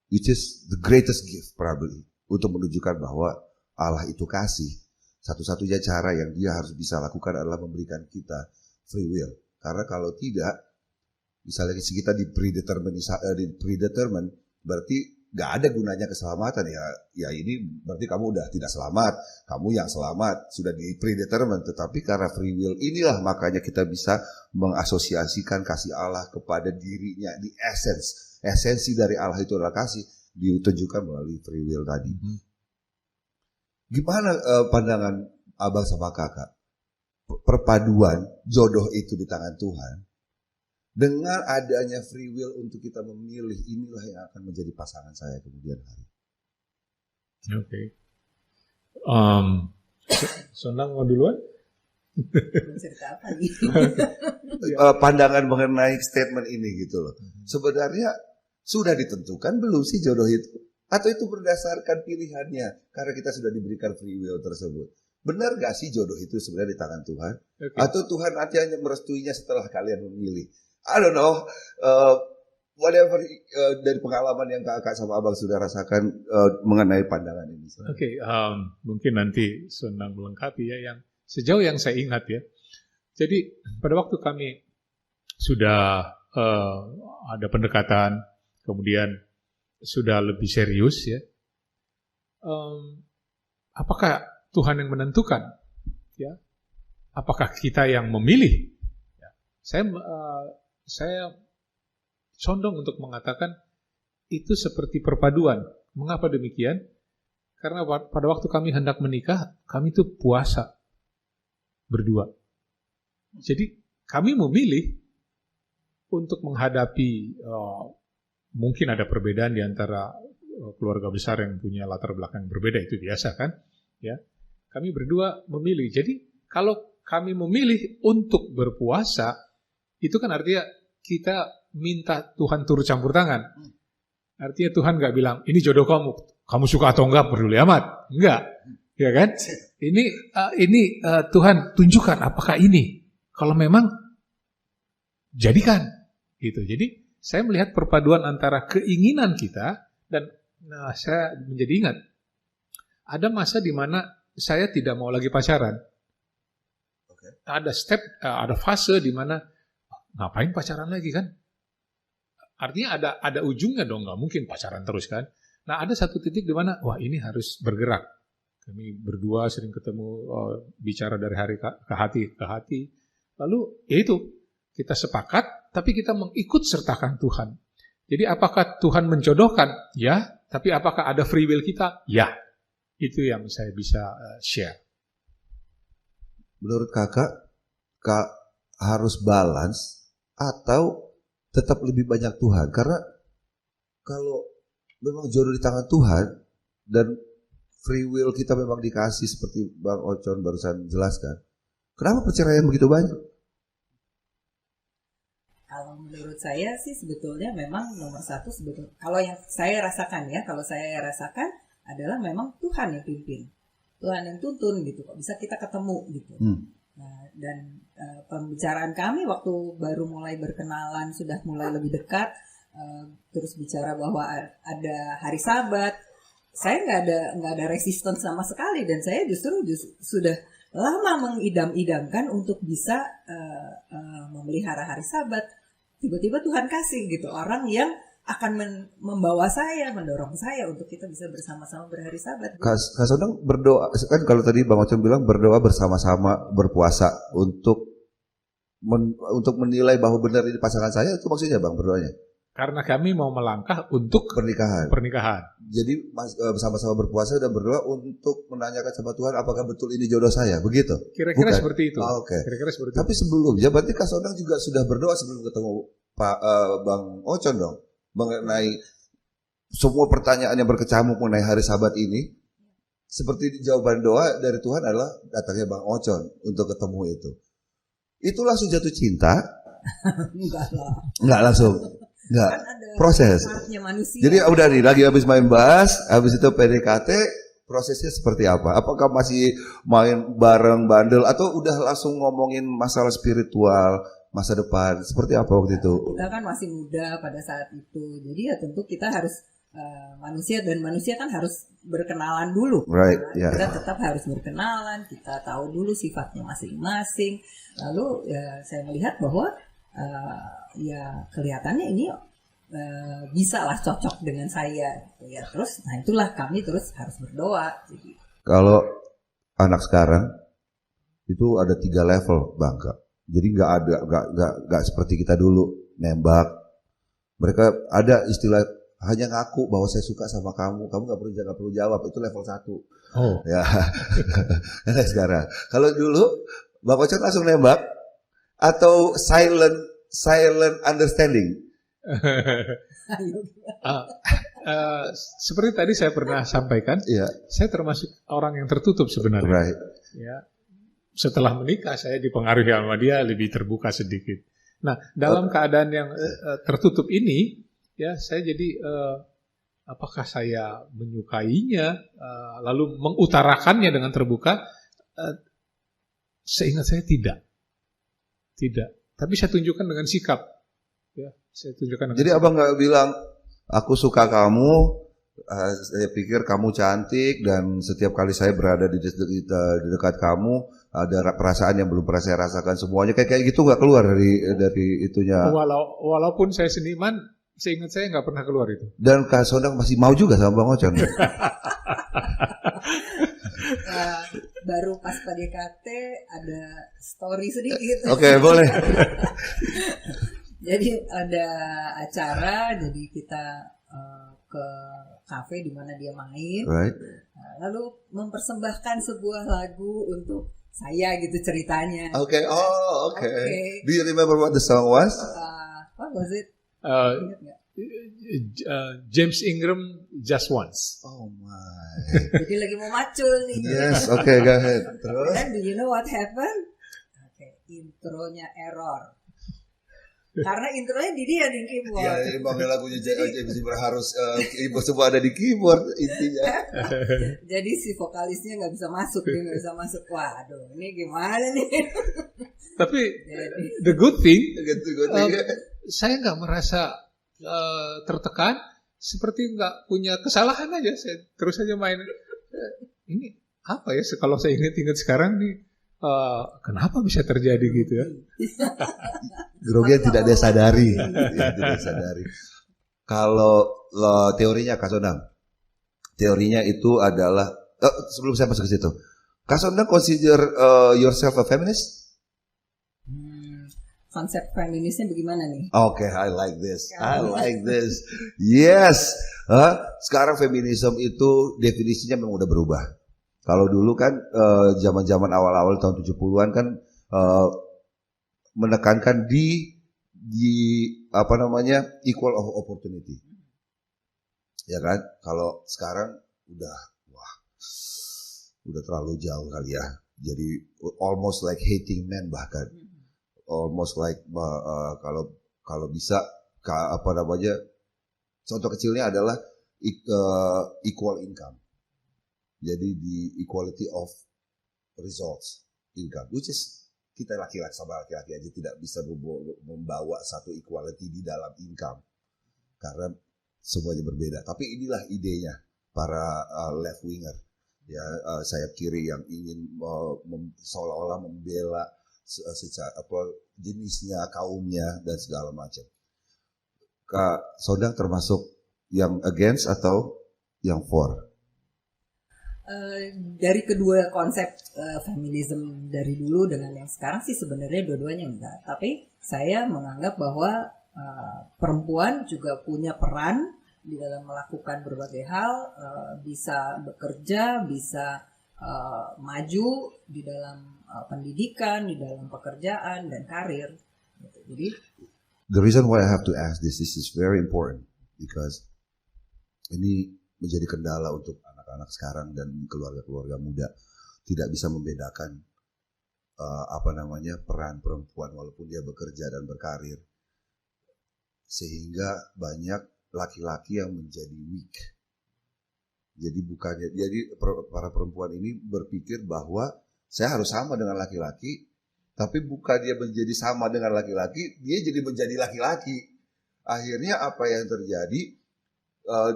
which is the greatest gift probably, untuk menunjukkan bahwa Allah itu kasih. Satu-satunya cara yang dia harus bisa lakukan adalah memberikan kita free will. Karena kalau tidak, misalnya kita di predetermined, berarti nggak ada gunanya keselamatan ya. Ya ini berarti kamu udah tidak selamat. Kamu yang selamat sudah di predetermined. Tetapi karena free will inilah makanya kita bisa mengasosiasikan kasih Allah kepada dirinya di esensi dari Allah itu adalah kasih, ditunjukkan melalui free will tadi. Gimana pandangan abang sama kakak? Perpaduan jodoh itu di tangan Tuhan dengan adanya free will untuk kita memilih, inilah yang akan menjadi pasangan saya kemudian hari. Oke. Sonang mau duluan? Cerita apa nih? Pandangan mengenai statement ini gitu loh. Sebenarnya sudah ditentukan belum sih jodoh itu? Atau itu berdasarkan pilihannya karena kita sudah diberikan free will tersebut? Benar gak sih jodoh itu sebenarnya di tangan Tuhan? Okay. Atau Tuhan nanti hanya merestuinya setelah kalian memilih? I don't know. Whatever dari pengalaman yang kakak sama abang sudah rasakan mengenai pandangan ini. Oke, mungkin nanti Sonang melengkapi ya. Yang sejauh yang saya ingat ya. Jadi pada waktu kami sudah ada pendekatan, kemudian sudah lebih serius ya. Apakah Tuhan yang menentukan? Ya. Apakah kita yang memilih? Ya. Saya condong untuk mengatakan itu seperti perpaduan. Mengapa demikian? Karena pada waktu kami hendak menikah, kami itu puasa berdua. Jadi kami memilih untuk menghadapi mungkin ada perbedaan di antara keluarga besar yang punya latar belakang berbeda, itu biasa kan? Ya, kami berdua memilih. Jadi kalau kami memilih untuk berpuasa, itu kan artinya kita minta Tuhan turut campur tangan. Artinya Tuhan nggak bilang ini jodoh kamu suka atau enggak peduli amat, enggak, ya kan? Ini Tuhan tunjukkan apakah ini. Kalau memang jadikan, gitu. Jadi saya melihat perpaduan antara keinginan kita dan saya menjadi ingat ada masa di mana saya tidak mau lagi pacaran. Okay. Ada fase di mana ngapain pacaran lagi kan? Artinya ada ujungnya dong, nggak mungkin pacaran terus kan? Nah ada satu titik di mana wah ini harus bergerak. Kami berdua sering ketemu bicara dari hari ke hati. Lalu ya itu kita sepakat. Tapi kita mengikut sertakan Tuhan. Jadi apakah Tuhan menjodohkan? Ya. Tapi apakah ada free will kita? Ya. Itu yang saya bisa share. Menurut kakak harus balance atau tetap lebih banyak Tuhan? Karena kalau memang jodoh di tangan Tuhan dan free will kita memang dikasih seperti Bang Ocon barusan jelaskan, kenapa perceraian begitu banyak? Kalau menurut saya sih sebetulnya memang nomor satu sebetulnya kalau yang saya rasakan adalah memang Tuhan yang pimpin, Tuhan yang tuntun gitu, kok bisa kita ketemu gitu. Nah, dan pembicaraan kami waktu baru mulai berkenalan sudah mulai lebih dekat, terus bicara bahwa ada hari Sabat, saya nggak ada resistance sama sekali dan saya justru sudah lama mengidam-idamkan untuk bisa memelihara hari Sabat. Tiba-tiba Tuhan kasih gitu orang yang akan membawa saya, mendorong saya untuk kita bisa bersama-sama berhari Sabat. Kak Sonang berdoa kan, kalau tadi Bang Ocon bilang berdoa bersama-sama berpuasa untuk menilai bahwa benar ini pasangan saya, itu maksudnya Bang berdoanya? Karena kami mau melangkah untuk pernikahan. Jadi bersama-sama berpuasa dan berdoa untuk menanyakan sama Tuhan apakah betul ini jodoh saya, begitu? Kira-kira seperti itu. Okay. Kira-kira seperti Tapi itu. sebelumnya berarti Kak Sonang juga sudah berdoa sebelum ketemu Pak Bang Ocon dong, mengenai semua pertanyaan yang berkecamuk mengenai hari Sabat ini. Seperti jawaban doa dari Tuhan adalah datangnya Bang Ocon untuk ketemu itu. Itu langsung jatuh cinta? Enggak langsung. Enggak, kan proses. Jadi udah nih, lagi habis main bass, habis itu PDKT, prosesnya seperti apa? Apakah masih main bareng bandel atau udah langsung ngomongin masalah spiritual, masa depan? Seperti apa waktu itu? Kita kan masih muda pada saat itu, jadi ya tentu kita harus manusia, dan manusia kan harus berkenalan dulu. Right, Nah, yeah. kita tetap harus berkenalan, kita tahu dulu sifatnya masing-masing. Lalu saya melihat bahwa ya kelihatannya ini bisa lah cocok dengan saya gitu ya. Terus nah itulah kami terus harus berdoa. Jadi Kalau anak sekarang itu ada 3 level, Bangka. Jadi nggak seperti kita dulu nembak. Mereka ada istilah hanya ngaku bahwa saya suka sama kamu nggak perlu jawab, itu level 1. Oh, Ya. Sekarang kalau dulu Bang Ocon langsung nembak atau silent understanding. ayo. Seperti tadi saya pernah sampaikan, Iya, saya termasuk orang yang tertutup sebenarnya. right. Ya, setelah menikah saya dipengaruhi sama dia lebih terbuka sedikit. Nah, dalam keadaan yang tertutup ini, ya saya jadi apakah saya menyukainya, lalu mengutarakannya dengan terbuka? Seingat saya tidak. Tapi saya tunjukkan dengan sikap. Ya, saya tunjukkan. Jadi abang nggak bilang aku suka kamu, saya pikir kamu cantik dan setiap kali saya berada di dekat kamu ada perasaan yang belum pernah saya rasakan semuanya, kayak gitu nggak keluar dari itunya. Walaupun saya seniman, seingat saya nggak pernah keluar itu. Dan Kak Sondang masih mau juga sama Bang Ocon. Baru pas PDKT ada story sedikit. Oke, boleh. Jadi ada acara, jadi kita ke kafe di mana dia main, Right. lalu mempersembahkan sebuah lagu untuk saya gitu ceritanya. Oke. Oh, oke. Oke. Do you remember what the song was? What was it? Uh, Ingat nggak? James Ingram, Just Once. Oh my. Jadi lagi mau macul nih. Yes, oke, go ahead. Terus? Dan do you know what happened? Oke, intronya error. Karena intronya di dia di keyboard. Ya, emang lagunya James Ingram harus keyboard semua ada di keyboard intinya. Jadi si vokalisnya nggak bisa masuk, dia nggak bisa masuk. Waduh, ini gimana nih? Tapi Jadi, the good thing, Gitu. saya nggak merasa tertekan, seperti nggak punya kesalahan aja. Saya terus aja main. Ini apa ya? Kalau saya ingat-ingat sekarang nih, kenapa bisa terjadi gitu ya? Grogi yang tidak dia sadari. Ya, tidak sadari. Kalau teorinya Kak Sondang, teorinya itu adalah sebelum saya masuk ke situ, Kak Sondang consider yourself a feminist? konsep feminisnya bagaimana nih? Oke, I like this. I like this. Yes. Sekarang feminisme itu definisinya memang udah berubah. Kalau dulu kan zaman-zaman awal-awal tahun 70-an kan menekankan di apa namanya equal of opportunity. Ya kan? Kalau sekarang udah terlalu jauh kali ya. Jadi almost like hating men bahkan. Almost like kalau bisa apa namanya, contoh kecilnya adalah equal income. Jadi di equality of results income, which is kita laki-laki sama laki-laki aja tidak bisa membawa satu equality di dalam income karena semuanya berbeda. Tapi inilah idenya para left winger, ya sayap kiri yang ingin seolah-olah membela secara jenisnya, kaumnya dan segala macam. Kak Sondang termasuk yang against atau yang for? Dari kedua konsep feminisme dari dulu dengan yang sekarang sih sebenarnya dua-duanya enggak. Tapi saya menganggap bahwa perempuan juga punya peran di dalam melakukan berbagai hal, bisa bekerja, bisa maju di dalam pendidikan, di dalam pekerjaan dan karir. Jadi, the reason why I have to ask this is very important because ini menjadi kendala untuk anak-anak sekarang dan keluarga-keluarga muda, tidak bisa membedakan apa namanya peran perempuan walaupun dia bekerja dan berkarir, sehingga banyak laki-laki yang menjadi weak. Jadi para perempuan ini berpikir bahwa saya harus sama dengan laki-laki, tapi bukan dia menjadi sama dengan laki-laki, dia jadi menjadi laki-laki. Akhirnya apa yang terjadi?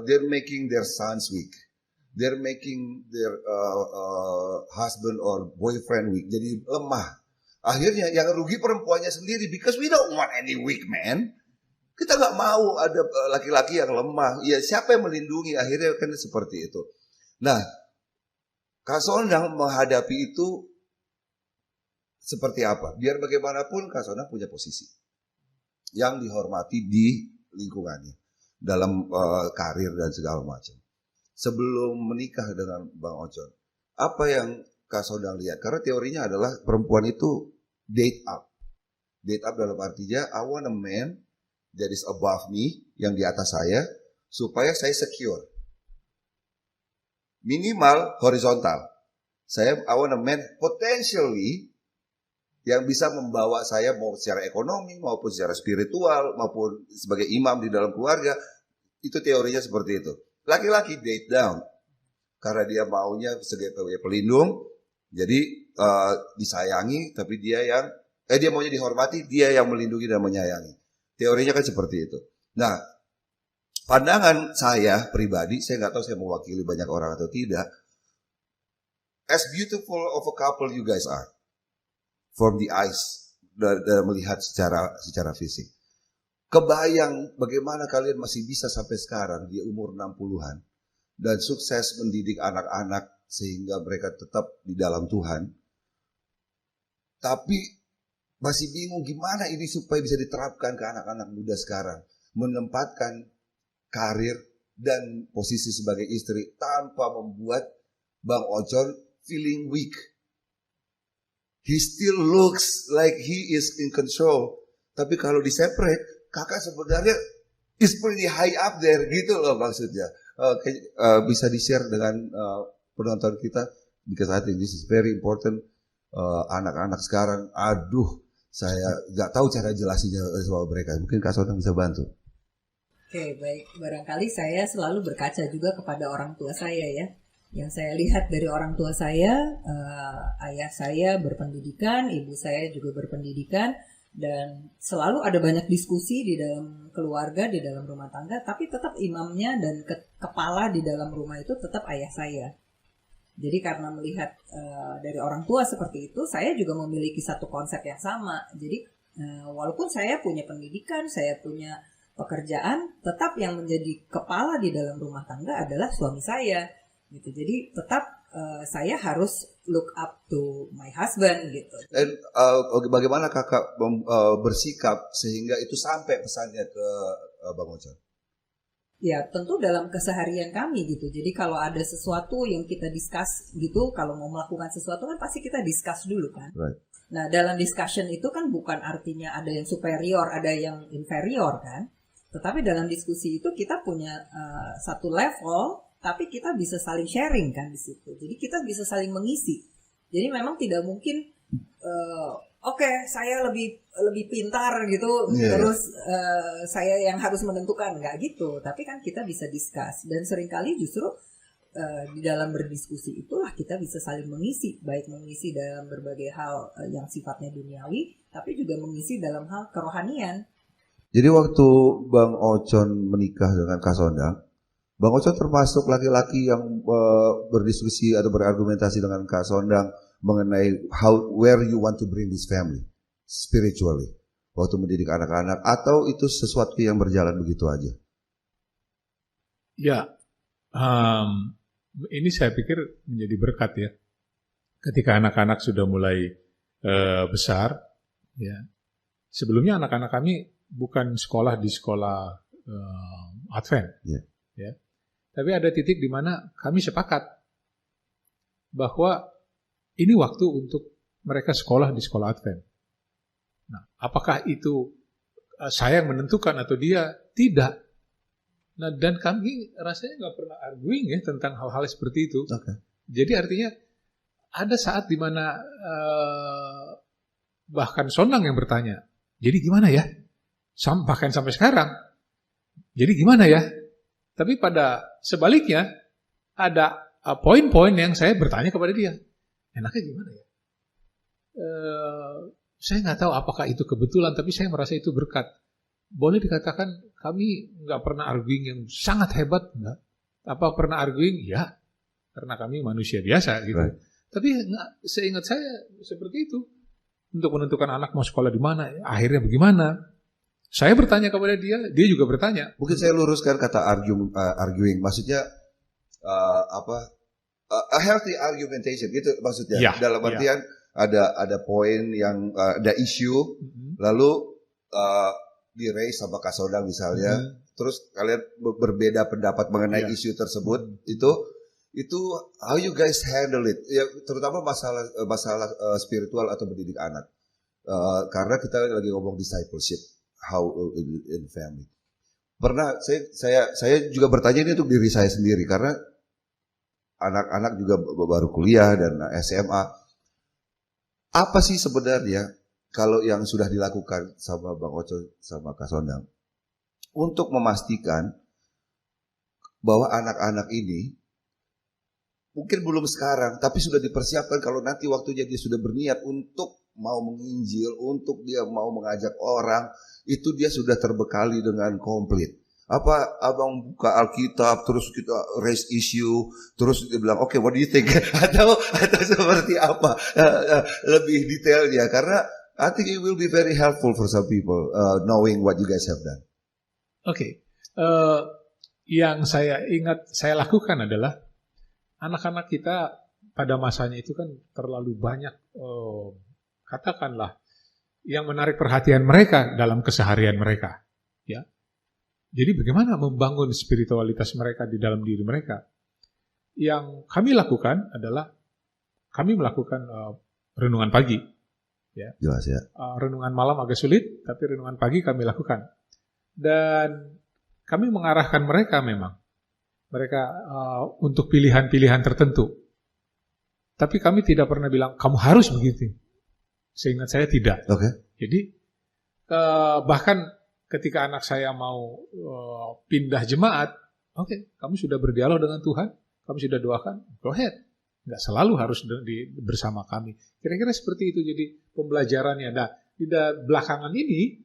they're making their sons weak. They're making their husband or boyfriend weak. Jadi lemah. Akhirnya yang rugi perempuannya sendiri, because we don't want any weak man. Kita nggak mau ada laki-laki yang lemah. Ya siapa yang melindungi? Akhirnya kan seperti itu. Nah, Kak Sondang menghadapi itu seperti apa? Biar bagaimanapun Kak Sondang punya posisi yang dihormati di lingkungannya dalam karir dan segala macam. Sebelum menikah dengan Bang Ocon, apa yang Kak Sondang lihat? Karena teorinya adalah perempuan itu date up. Date up dalam artinya I want a man that is above me, yang di atas saya, supaya saya secure. Minimal horizontal. I want a man potentially yang bisa membawa saya mau secara ekonomi, maupun secara spiritual, maupun sebagai imam di dalam keluarga. Itu teorinya seperti itu. Laki-laki date down karena dia maunya sebagai pelindung, jadi disayangi, tapi dia maunya dihormati, dia yang melindungi dan menyayangi. Teorinya kan seperti itu. Nah, pandangan saya pribadi, saya nggak tahu saya mewakili banyak orang atau tidak. As beautiful of a couple you guys are, from the eyes, dalam melihat secara fisik. Kebayang bagaimana kalian masih bisa sampai sekarang di umur 60-an dan sukses mendidik anak-anak sehingga mereka tetap di dalam Tuhan. Tapi masih bingung gimana ini supaya bisa diterapkan ke anak-anak muda sekarang. Menempatkan karir dan posisi sebagai istri tanpa membuat Bang Ocon feeling weak. He still looks like he is in control. Tapi kalau di-separate, kakak sebenarnya is pretty high up there gitu loh maksudnya. Bisa di-share dengan penonton kita, because I think this is very important. Anak-anak sekarang, aduh, saya nggak tahu cara jelasinya soal mereka. Mungkin Kak Sondang bisa bantu. Oke, baik. Barangkali saya selalu berkaca juga kepada orang tua saya ya. Yang saya lihat dari orang tua saya, ayah saya berpendidikan, ibu saya juga berpendidikan. Dan selalu ada banyak diskusi di dalam keluarga, di dalam rumah tangga, tapi tetap imamnya dan kepala di dalam rumah itu tetap ayah saya. Jadi karena melihat dari orang tua seperti itu, saya juga memiliki satu konsep yang sama. Jadi walaupun saya punya pendidikan, saya punya pekerjaan, tetap yang menjadi kepala di dalam rumah tangga adalah suami saya. Gitu. Jadi tetap saya harus look up to my husband gitu. Dan bagaimana kakak bersikap sehingga itu sampai pesannya ke Bang Ocon? Ya tentu dalam keseharian kami gitu. Jadi kalau ada sesuatu yang kita discuss gitu, kalau mau melakukan sesuatu kan pasti kita discuss dulu kan. Right. Nah dalam discussion itu kan bukan artinya ada yang superior, ada yang inferior kan. Tetapi dalam diskusi itu kita punya satu level, tapi kita bisa saling sharing kan di situ. Jadi kita bisa saling mengisi. Jadi memang tidak mungkin oke, saya lebih pintar gitu, terus saya yang harus menentukan, nggak gitu. Tapi kan kita bisa discuss dan seringkali justru di dalam berdiskusi itulah kita bisa saling mengisi, baik mengisi dalam berbagai hal yang sifatnya duniawi, tapi juga mengisi dalam hal kerohanian. Jadi waktu Bang Ocon menikah dengan Kak Sondang, Bang Ocon termasuk laki-laki yang berdiskusi atau berargumentasi dengan Kak Sondang mengenai where you want to bring this family spiritually waktu mendidik anak-anak, atau itu sesuatu yang berjalan begitu aja? Ya, ini saya pikir menjadi berkat ya. Ketika anak-anak sudah mulai besar, ya. Sebelumnya anak-anak kami bukan sekolah di sekolah Advent, ya. Tapi ada titik di mana kami sepakat bahwa ini waktu untuk mereka sekolah di sekolah Advent. Nah, apakah itu saya yang menentukan atau dia? Tidak. Nah, dan kami rasanya nggak pernah arguing ya tentang hal-hal seperti itu. Okay. Jadi artinya ada saat di mana bahkan Sondang yang bertanya, jadi gimana ya? Bahkan sampai sekarang, jadi gimana ya? Tapi pada sebaliknya ada poin-poin yang saya bertanya kepada dia, enaknya gimana ya? Saya nggak tahu apakah itu kebetulan, tapi saya merasa itu berkat. Boleh dikatakan kami nggak pernah arguing yang sangat hebat, enggak. Apa pernah arguing? Ya, karena kami manusia biasa gitu. Right. Tapi seingat saya seperti itu. Untuk menentukan anak mau sekolah di mana, akhirnya bagaimana? Saya bertanya kepada dia, dia juga bertanya. Mungkin saya luruskan kata arguing, maksudnya a healthy argumentation gitu maksudnya. Ya, Dalam artian ada poin yang ada isu, Mhm. lalu di-raise sama Kak Soda misalnya, terus kalian berbeda pendapat mengenai Ya. isu tersebut, itu how you guys handle it, ya, terutama masalah spiritual atau mendidik anak. Karena kita lagi ngomong discipleship, how in family. Pernah saya juga bertanya ini untuk diri saya sendiri karena anak-anak juga baru kuliah dan SMA. Apa sih sebenarnya kalau yang sudah dilakukan sama Bang Oco sama Kak Sondang untuk memastikan bahwa anak-anak ini mungkin belum sekarang, tapi sudah dipersiapkan kalau nanti waktunya dia sudah berniat untuk mau menginjil, untuk dia mau mengajak orang, itu dia sudah terbekali dengan komplit. Apa abang buka Alkitab, terus kita raise issue, terus dia bilang, oke, what do you think? atau seperti apa? Lebih detailnya, karena I think it will be very helpful for some people knowing what you guys have done. Oke. Yang saya ingat saya lakukan adalah anak-anak kita pada masanya itu kan terlalu banyak, katakanlah, yang menarik perhatian mereka dalam keseharian mereka. Ya. Jadi bagaimana membangun spiritualitas mereka di dalam diri mereka? Yang kami lakukan adalah kami melakukan renungan pagi. Ya. Jelas ya. Renungan malam agak sulit, tapi renungan pagi kami lakukan. Dan kami mengarahkan mereka memang. Mereka untuk pilihan-pilihan tertentu. Tapi kami tidak pernah bilang, kamu harus begitu. Seingat saya tidak. Oke. Jadi, bahkan ketika anak saya mau pindah jemaat, oke, kamu sudah berdialog dengan Tuhan, kamu sudah doakan, go ahead. Nggak selalu harus bersama kami. Kira-kira seperti itu jadi pembelajarannya. Nah, di belakangan ini,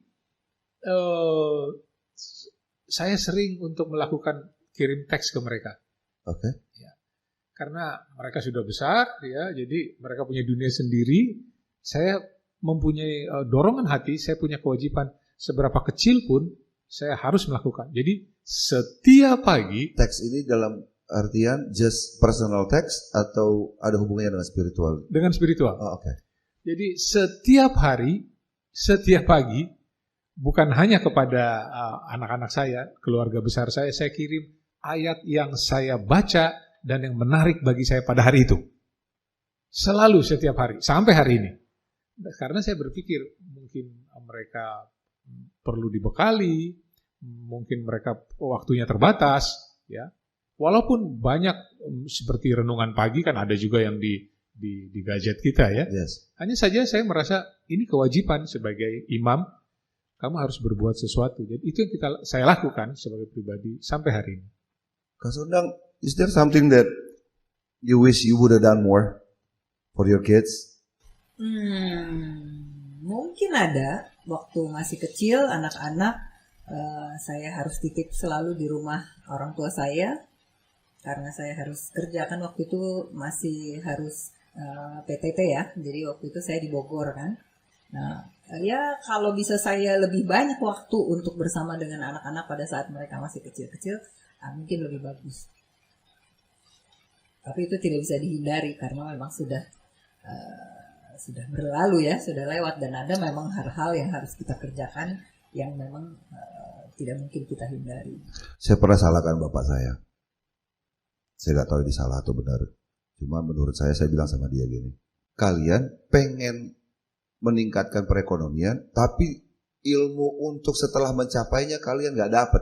saya sering untuk melakukan kirim teks ke mereka. Oke. Ya. Karena mereka sudah besar, ya, jadi mereka punya dunia sendiri. Saya mempunyai dorongan hati, saya punya kewajiban seberapa kecil pun saya harus melakukan. Jadi setiap pagi. Teks ini dalam artian just personal text atau ada hubungannya dengan spiritual? Dengan spiritual. Oh, oke. Jadi setiap hari, setiap pagi, bukan hanya kepada anak-anak saya, keluarga besar saya kirim ayat yang saya baca dan yang menarik bagi saya pada hari itu. Selalu setiap hari, sampai hari ini. Karena saya berpikir mungkin mereka perlu dibekali, mungkin mereka waktunya terbatas, ya. Walaupun banyak seperti renungan pagi kan ada juga yang di gadget kita ya. Yes. Hanya saja saya merasa ini kewajiban sebagai imam, kamu harus berbuat sesuatu. Jadi itu yang saya lakukan sebagai pribadi sampai hari ini. Kak Sondang, is there something that you wish you would have done more for your kids? Mungkin ada. Waktu masih kecil, anak-anak, saya harus titip selalu di rumah orang tua saya. Karena saya harus kerja, kan waktu itu masih harus PTT ya. Jadi waktu itu saya di Bogor kan. Nah, ya kalau bisa saya lebih banyak waktu untuk bersama dengan anak-anak pada saat mereka masih kecil-kecil, mungkin lebih bagus. Tapi itu tidak bisa dihindari karena memang sudah berlalu ya, sudah lewat, dan ada memang hal-hal yang harus kita kerjakan yang memang tidak mungkin kita hindari. Saya pernah salahkan bapak saya. Saya nggak tahu ini salah atau benar. Cuma menurut saya bilang sama dia gini, kalian pengen meningkatkan perekonomian, tapi ilmu untuk setelah mencapainya kalian nggak dapat.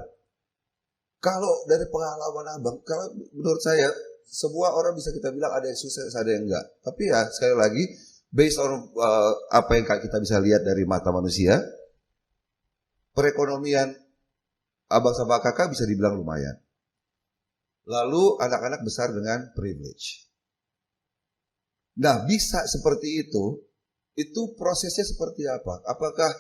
Kalau dari pengalaman abang, kalau menurut saya semua orang bisa kita bilang ada yang sukses, ada yang enggak. Tapi ya sekali lagi, based on apa yang kita bisa lihat dari mata manusia, perekonomian abang sama kakak bisa dibilang lumayan. Lalu anak-anak besar dengan privilege. Nah, bisa seperti itu prosesnya seperti apa? Apakah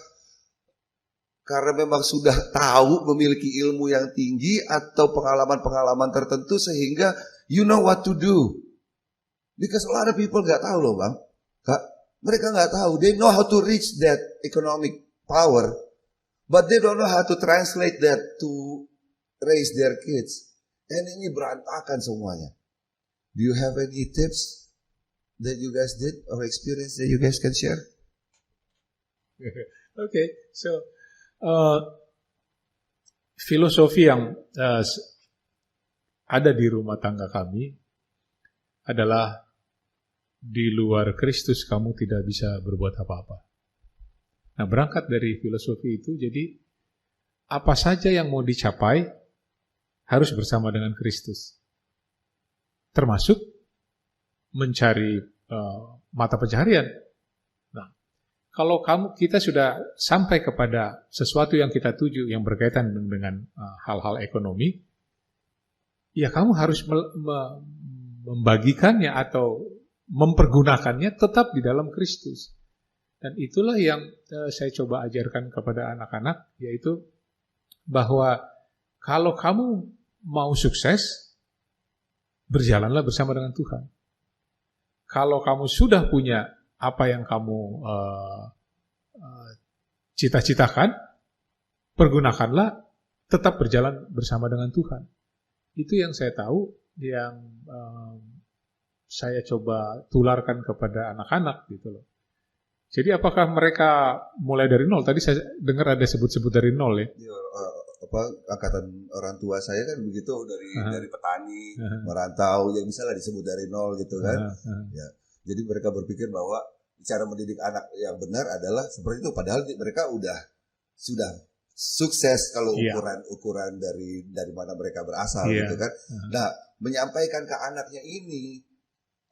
karena memang sudah tahu, memiliki ilmu yang tinggi atau pengalaman-pengalaman tertentu sehingga you know what to do. Because a lot of people nggak tahu loh Bang. Kak, mereka nggak tahu. They know how to reach that economic power, but they don't know how to translate that to raise their kids. And ini berantakan semuanya. Do you have any tips that you guys did or experience that you guys can share? Okay, so filosofi yang ada di rumah tangga kami adalah di luar Kristus kamu tidak bisa berbuat apa-apa. Nah, berangkat dari filosofi itu, jadi apa saja yang mau dicapai harus bersama dengan Kristus. Termasuk mencari mata pencaharian. Nah, kalau kita sudah sampai kepada sesuatu yang kita tuju yang berkaitan dengan hal-hal ekonomi, ya kamu harus membagikannya atau mempergunakannya tetap di dalam Kristus. Dan itulah yang saya coba ajarkan kepada anak-anak, yaitu bahwa kalau kamu mau sukses, berjalanlah bersama dengan Tuhan. Kalau kamu sudah punya apa yang kamu cita-citakan, pergunakanlah, tetap berjalan bersama dengan Tuhan. Itu yang saya tahu, yang saya coba tularkan kepada anak-anak gitu loh. Jadi apakah mereka mulai dari nol? Tadi saya dengar ada sebut-sebut dari nol ya. Angkatan orang tua saya kan begitu, dari petani merantau, yang bisa lah disebut dari nol gitu kan. Ya. Jadi mereka berpikir bahwa cara mendidik anak yang benar adalah seperti itu, padahal mereka sudah sukses kalau ukuran dari mana mereka berasal gitu kan. Nah, menyampaikan ke anaknya ini,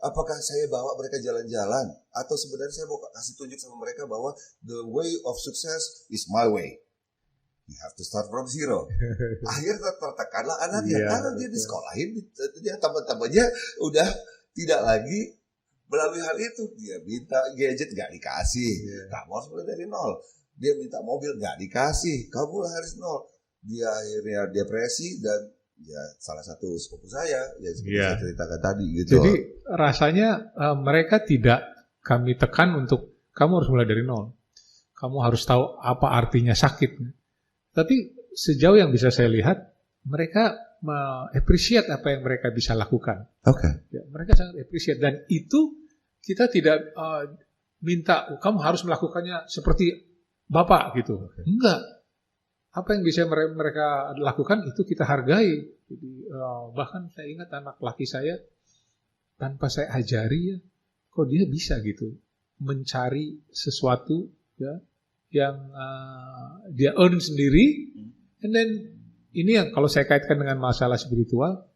apakah saya bawa mereka jalan-jalan atau sebenarnya saya mau kasih tunjuk sama mereka bahwa the way of success is my way. You have to start from zero. Akhirnya tertekanlah anaknya, karena dia disekolahin, dia teman-temannya udah tidak lagi melalui hal itu. Dia minta gadget gak dikasih, kamu harus mulai dari nol. Dia minta mobil gak dikasih, kamu harus nol. Dia akhirnya depresi, dan ya salah satu sepupu saya yang seperti saya ceritakan tadi gitu. Jadi rasanya mereka tidak kami tekan untuk kamu harus mulai dari nol. Kamu harus tahu apa artinya sakit. Tapi sejauh yang bisa saya lihat, mereka appreciate apa yang mereka bisa lakukan. Ya, mereka sangat appreciate, dan itu kita tidak minta kamu harus melakukannya seperti Bapak gitu. Enggak. Apa yang bisa mereka lakukan itu kita hargai. Jadi bahkan saya ingat anak laki saya, tanpa saya ajari ya, kok dia bisa gitu mencari sesuatu ya yang dia earn sendiri, and then ini yang kalau saya kaitkan dengan masalah spiritual,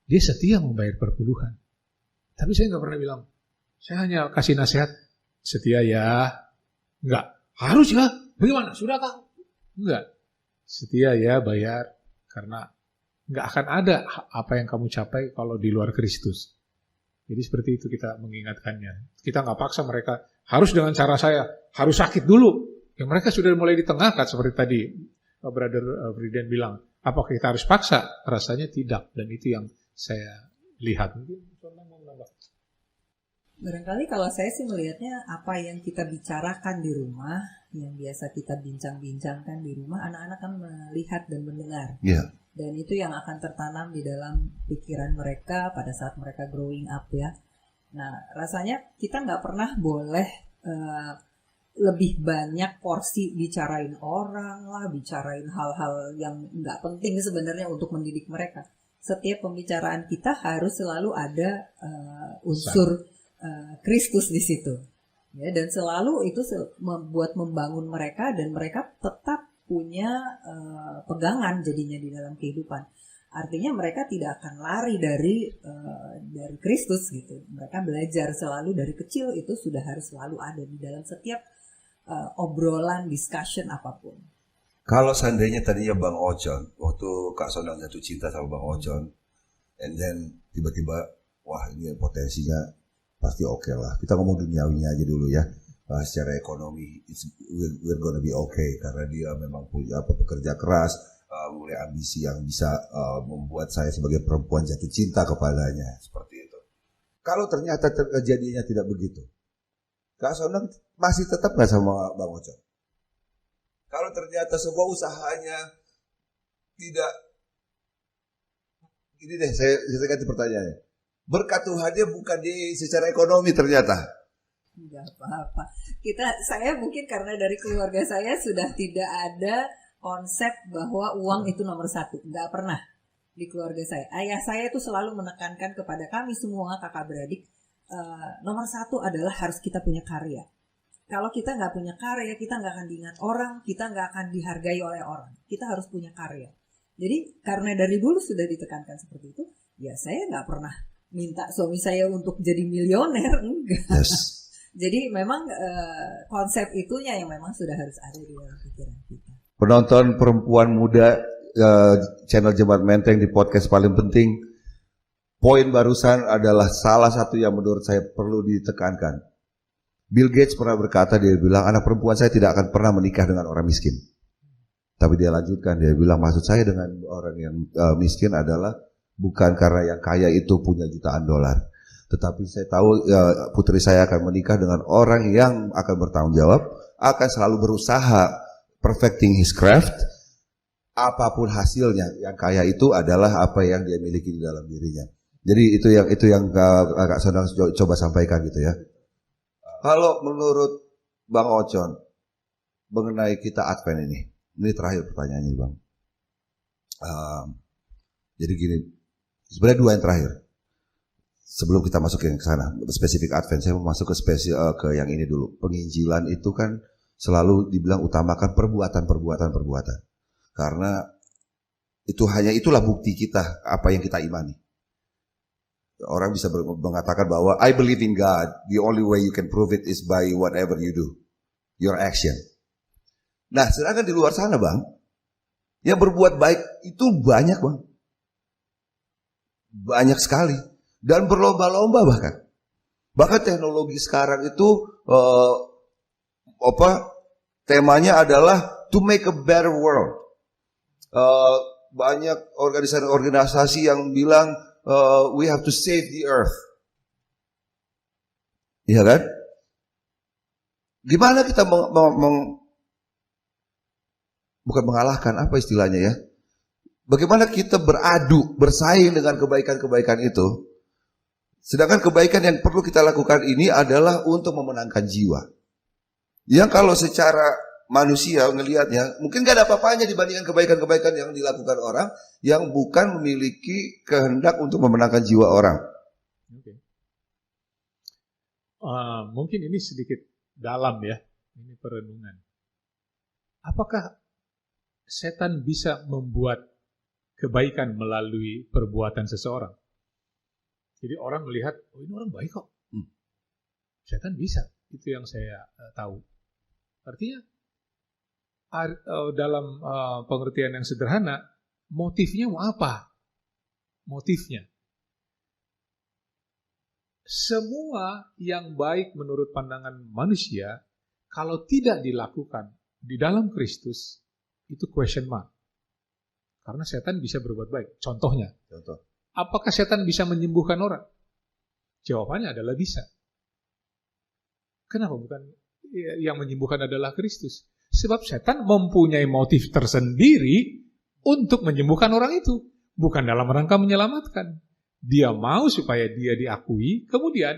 dia setia membayar perpuluhan. Tapi saya nggak pernah bilang, saya hanya kasih nasihat, setia ya, enggak, harus ya, bagaimana, sudah kah? Enggak, setia ya, bayar, karena nggak akan ada apa yang kamu capai kalau di luar Kristus. Jadi seperti itu kita mengingatkannya. Kita nggak paksa mereka, harus dengan cara saya, harus sakit dulu. Ya, mereka sudah mulai ditengahkan seperti tadi Brother Briden bilang. Apakah kita harus paksa? Rasanya tidak. Dan itu yang saya lihat. Barangkali kalau saya sih melihatnya apa yang kita bicarakan di rumah, yang biasa kita bincang-bincangkan di rumah, anak-anak kan melihat dan mendengar. Dan itu yang akan tertanam di dalam pikiran mereka pada saat mereka growing up ya. Nah, rasanya kita nggak pernah boleh lebih banyak porsi bicarain orang lah, bicarain hal-hal yang nggak penting sebenarnya untuk mendidik mereka. Setiap pembicaraan kita harus selalu ada unsur Kristus di situ, ya, dan selalu itu membuat membangun mereka, dan mereka tetap punya pegangan jadinya di dalam kehidupan. Artinya mereka tidak akan lari dari Kristus gitu. Mereka belajar selalu dari kecil, itu sudah harus selalu ada di dalam setiap obrolan, discussion apapun. Kalau seandainya tadinya Bang Ocon, waktu Kak Sondang jatuh cinta sama Bang Ocon, and then tiba-tiba, wah ini potensinya pasti oke lah. Kita ngomong duniawinya aja dulu ya. secara ekonomi we're gonna be okay karena dia memang punya pekerja keras, mulai ambisi yang bisa membuat saya sebagai perempuan jatuh cinta kepadanya, seperti itu. Kalau ternyata kejadiannya tidak begitu, Kak Sonang masih tetap nggak sama Bang Ocon? Kalau ternyata sebuah usahanya tidak, ini deh saya ganti pertanyaannya. Berkat Tuhannya bukan di secara ekonomi ternyata. Enggak apa-apa. Saya mungkin karena dari keluarga saya sudah tidak ada konsep bahwa uang itu nomor satu. Enggak pernah di keluarga saya. Ayah saya itu selalu menekankan kepada kami semua kakak beradik, nomor satu adalah harus kita punya karya. Kalau kita nggak punya karya, kita nggak akan diingat orang, kita nggak akan dihargai oleh orang. Kita harus punya karya. Jadi karena dari dulu sudah ditekankan seperti itu, ya saya nggak pernah minta suami saya untuk jadi milioner, enggak. Yes. Jadi memang konsep itunya yang memang sudah harus ada di dalam pikiran kita. Penonton perempuan muda channel Jemaat Menteng di podcast paling penting, poin barusan adalah salah satu yang menurut saya perlu ditekankan. Bill Gates pernah berkata, dia bilang anak perempuan saya tidak akan pernah menikah dengan orang miskin. Tapi dia lanjutkan, dia bilang maksud saya dengan orang yang miskin adalah bukan karena yang kaya itu punya jutaan dolar. Tetapi saya tahu putri saya akan menikah dengan orang yang akan bertanggung jawab, akan selalu berusaha perfecting his craft. Apapun hasilnya, yang kaya itu adalah apa yang dia miliki di dalam dirinya. Jadi itu yang Kak Sonang coba sampaikan gitu ya. Kalau menurut Bang Ocon mengenai kita Advent ini terakhir pertanyaannya Bang. Jadi gini, sebenarnya dua yang terakhir. Sebelum kita masuk ke sana, spesifik Advent, saya mau masuk ke yang ini dulu. Penginjilan itu kan selalu dibilang utamakan perbuatan. Karena itulah bukti kita, apa yang kita imani. Orang bisa mengatakan bahwa I believe in God, the only way you can prove it is by whatever you do, your action. Nah, sedangkan di luar sana Bang, yang berbuat baik itu banyak Bang. Banyak sekali. Dan berlomba-lomba bahkan. Bahkan teknologi sekarang itu temanya adalah to make a better world. Banyak organisasi yang bilang we have to save the earth. Iya kan? Gimana kita bukan mengalahkan, apa istilahnya ya? Bagaimana kita bersaing dengan kebaikan-kebaikan itu? Sedangkan kebaikan yang perlu kita lakukan ini adalah untuk memenangkan jiwa. Yang kalau secara manusia ngelihatnya mungkin gak ada apa-apanya dibandingkan kebaikan-kebaikan yang dilakukan orang yang bukan memiliki kehendak untuk memenangkan jiwa orang. Okay. Mungkin ini sedikit dalam ya, ini perenungan. Apakah setan bisa membuat kebaikan melalui perbuatan seseorang? Jadi orang melihat, oh ini orang baik kok. Setan bisa, itu yang saya tahu. Artinya dalam pengertian yang sederhana, motifnya mau apa? Motifnya. Semua yang baik menurut pandangan manusia, kalau tidak dilakukan di dalam Kristus, itu question mark. Karena setan bisa berbuat baik. Contohnya, apakah setan bisa menyembuhkan orang? Jawabannya adalah bisa. Kenapa bukan yang menyembuhkan adalah Kristus? Sebab setan mempunyai motif tersendiri untuk menyembuhkan orang itu. Bukan dalam rangka menyelamatkan. Dia mau supaya dia diakui. Kemudian,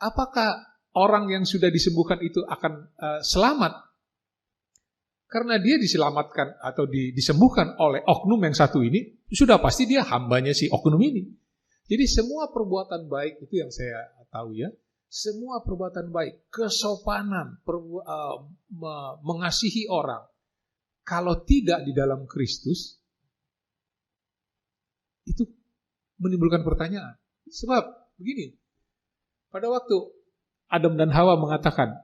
apakah orang yang sudah disembuhkan itu akan selamat? Karena dia diselamatkan atau disembuhkan oleh oknum yang satu ini, sudah pasti dia hambanya si oknum ini. Jadi semua perbuatan baik itu yang saya tahu ya, semua perbuatan baik, kesopanan, mengasihi orang, kalau tidak di dalam Kristus, itu menimbulkan pertanyaan. Sebab begini, pada waktu Adam dan Hawa mengatakan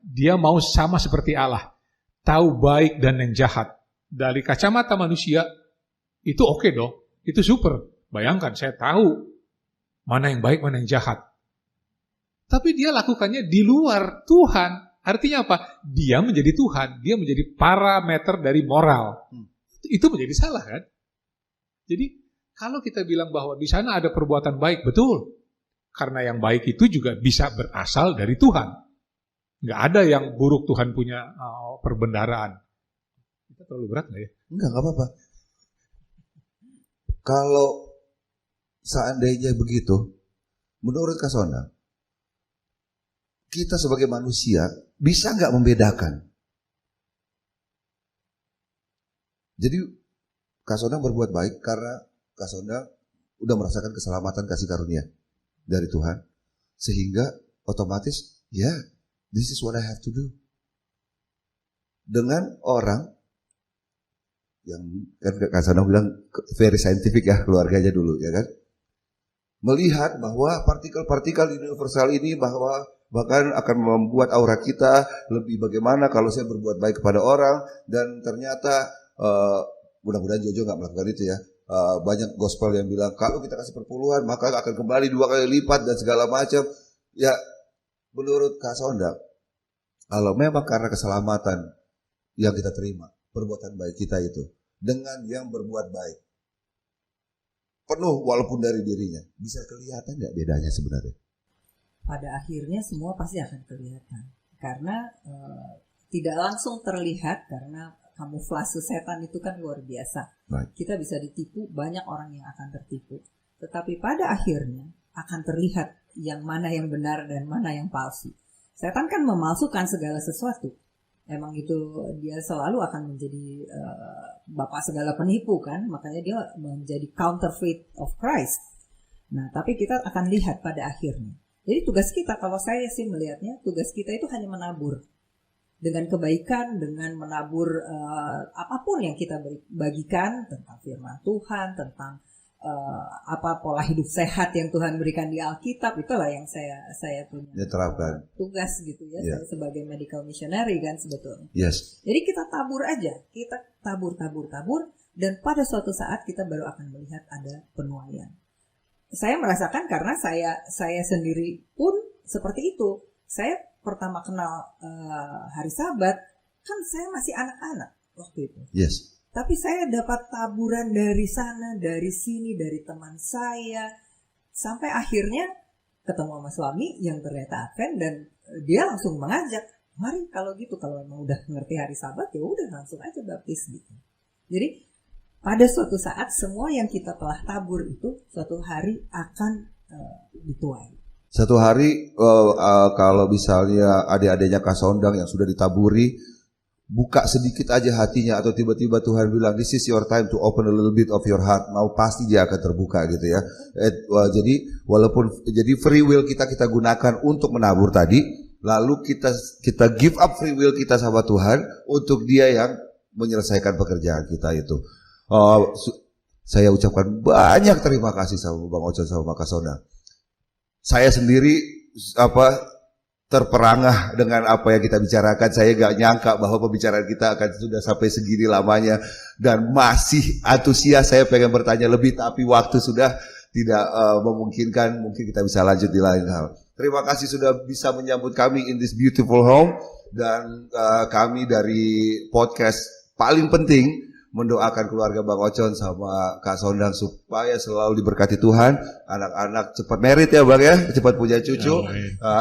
dia mau sama seperti Allah, tahu baik dan yang jahat. Dari kacamata manusia, itu oke dong. Itu super. Bayangkan, saya tahu mana yang baik, mana yang jahat. Tapi dia lakukannya di luar Tuhan. Artinya apa? Dia menjadi Tuhan. Dia menjadi parameter dari moral. Itu menjadi salah kan? Jadi kalau kita bilang bahwa di sana ada perbuatan baik, betul. Karena yang baik itu juga bisa berasal dari Tuhan. Nggak ada yang buruk Tuhan punya perbendaharaan. Kita terlalu berat nggak ya? Enggak apa-apa. Kalau seandainya begitu, menurut Kak Sonang, kita sebagai manusia bisa nggak membedakan? Jadi Kak Sonang berbuat baik karena Kak Sonang udah merasakan keselamatan kasih karunia dari Tuhan, sehingga otomatis this is what I have to do. Dengan orang yang kan Kak Sonang bilang very scientific ya, keluarganya dulu ya kan, melihat bahwa partikel-partikel universal ini bahwa bahkan akan membuat aura kita lebih bagaimana kalau saya berbuat baik kepada orang, dan ternyata mudah-mudahan Jojo nggak melakukan itu ya. Banyak gospel yang bilang kalau kita kasih perpuluhan maka akan kembali 2 kali lipat dan segala macam. Ya, menurut Kak Sonang, kalau memang karena keselamatan yang kita terima, perbuatan baik kita itu dengan yang berbuat baik penuh walaupun dari dirinya, bisa kelihatan nggak bedanya sebenarnya? Pada akhirnya semua pasti akan kelihatan, karena tidak langsung terlihat, karena kamuflase setan itu kan luar biasa. Right. Kita bisa ditipu, banyak orang yang akan tertipu. Tetapi pada akhirnya akan terlihat yang mana yang benar dan mana yang palsu. Setan kan memalsukan segala sesuatu. Emang itu dia selalu akan menjadi bapak segala penipu kan. Makanya dia menjadi counterfeit of Christ. Nah, tapi kita akan lihat pada akhirnya. Jadi tugas kita, kalau saya sih melihatnya, tugas kita itu hanya menabur. Dengan kebaikan, dengan menabur apapun yang kita bagikan tentang firman Tuhan, tentang pola hidup sehat yang Tuhan berikan di Alkitab, itulah yang saya punya terapkan tugas gitu ya, saya sebagai medical missionary kan sebetulnya. Yes. Jadi kita tabur aja, kita tabur, dan pada suatu saat kita baru akan melihat ada penuaian. Saya merasakan karena saya sendiri pun seperti itu. Saya pertama kenal hari Sabat, kan saya masih anak-anak waktu itu. Yes. Tapi saya dapat taburan dari sana, dari sini, dari teman saya, sampai akhirnya ketemu sama suami yang ternyata Advent, dan dia langsung mengajak, mari kalau gitu, kalau memang udah ngerti hari Sabat ya udah langsung aja baptis gitu. Jadi pada suatu saat semua yang kita telah tabur itu suatu hari akan dituai. Satu hari kalau misalnya adik-adiknya Kak Sondang yang sudah ditaburi, buka sedikit aja hatinya, atau tiba-tiba Tuhan bilang this is your time to open a little bit of your heart, mau pasti dia akan terbuka gitu ya. Jadi walaupun jadi free will kita gunakan untuk menabur tadi, lalu kita give up free will kita sama Tuhan untuk dia yang menyelesaikan pekerjaan kita itu. Saya ucapkan banyak terima kasih sama Bang Ojon sama Kak Sondang. Saya sendiri terperangah dengan apa yang kita bicarakan. Saya gak nyangka bahwa pembicaraan kita akan sudah sampai segini lamanya, dan masih antusias. Saya pengen bertanya lebih, tapi waktu sudah tidak memungkinkan. Mungkin kita bisa lanjut di lain hal. Terima kasih sudah bisa menyambut kami in this beautiful home, dan kami dari podcast paling penting mendoakan keluarga Bang Ojon sama Kak Sondang supaya selalu diberkati Tuhan, anak-anak cepat merit ya Bang ya, cepat punya cucu.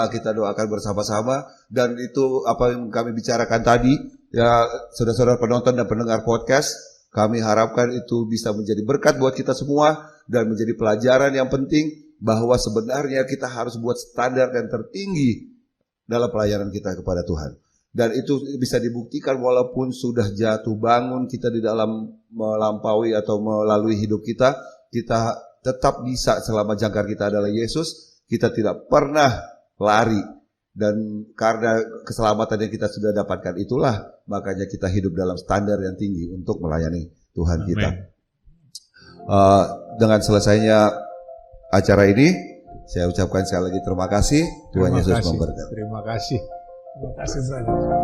Kita doakan bersama-sama, dan itu apa yang kami bicarakan tadi ya, saudara-saudara penonton dan pendengar podcast, kami harapkan itu bisa menjadi berkat buat kita semua dan menjadi pelajaran yang penting bahwa sebenarnya kita harus buat standar yang tertinggi dalam pelayanan kita kepada Tuhan. Dan itu bisa dibuktikan walaupun sudah jatuh bangun kita di dalam melampaui atau melalui hidup kita, kita tetap bisa selama jangkar kita adalah Yesus, kita tidak pernah lari. Dan karena keselamatan yang kita sudah dapatkan itulah, makanya kita hidup dalam standar yang tinggi untuk melayani Tuhan kita. Dengan selesainya acara ini, saya ucapkan sekali lagi terima kasih. Tuhan Yesus memberkati. Terima kasih. Terima kasih, brother.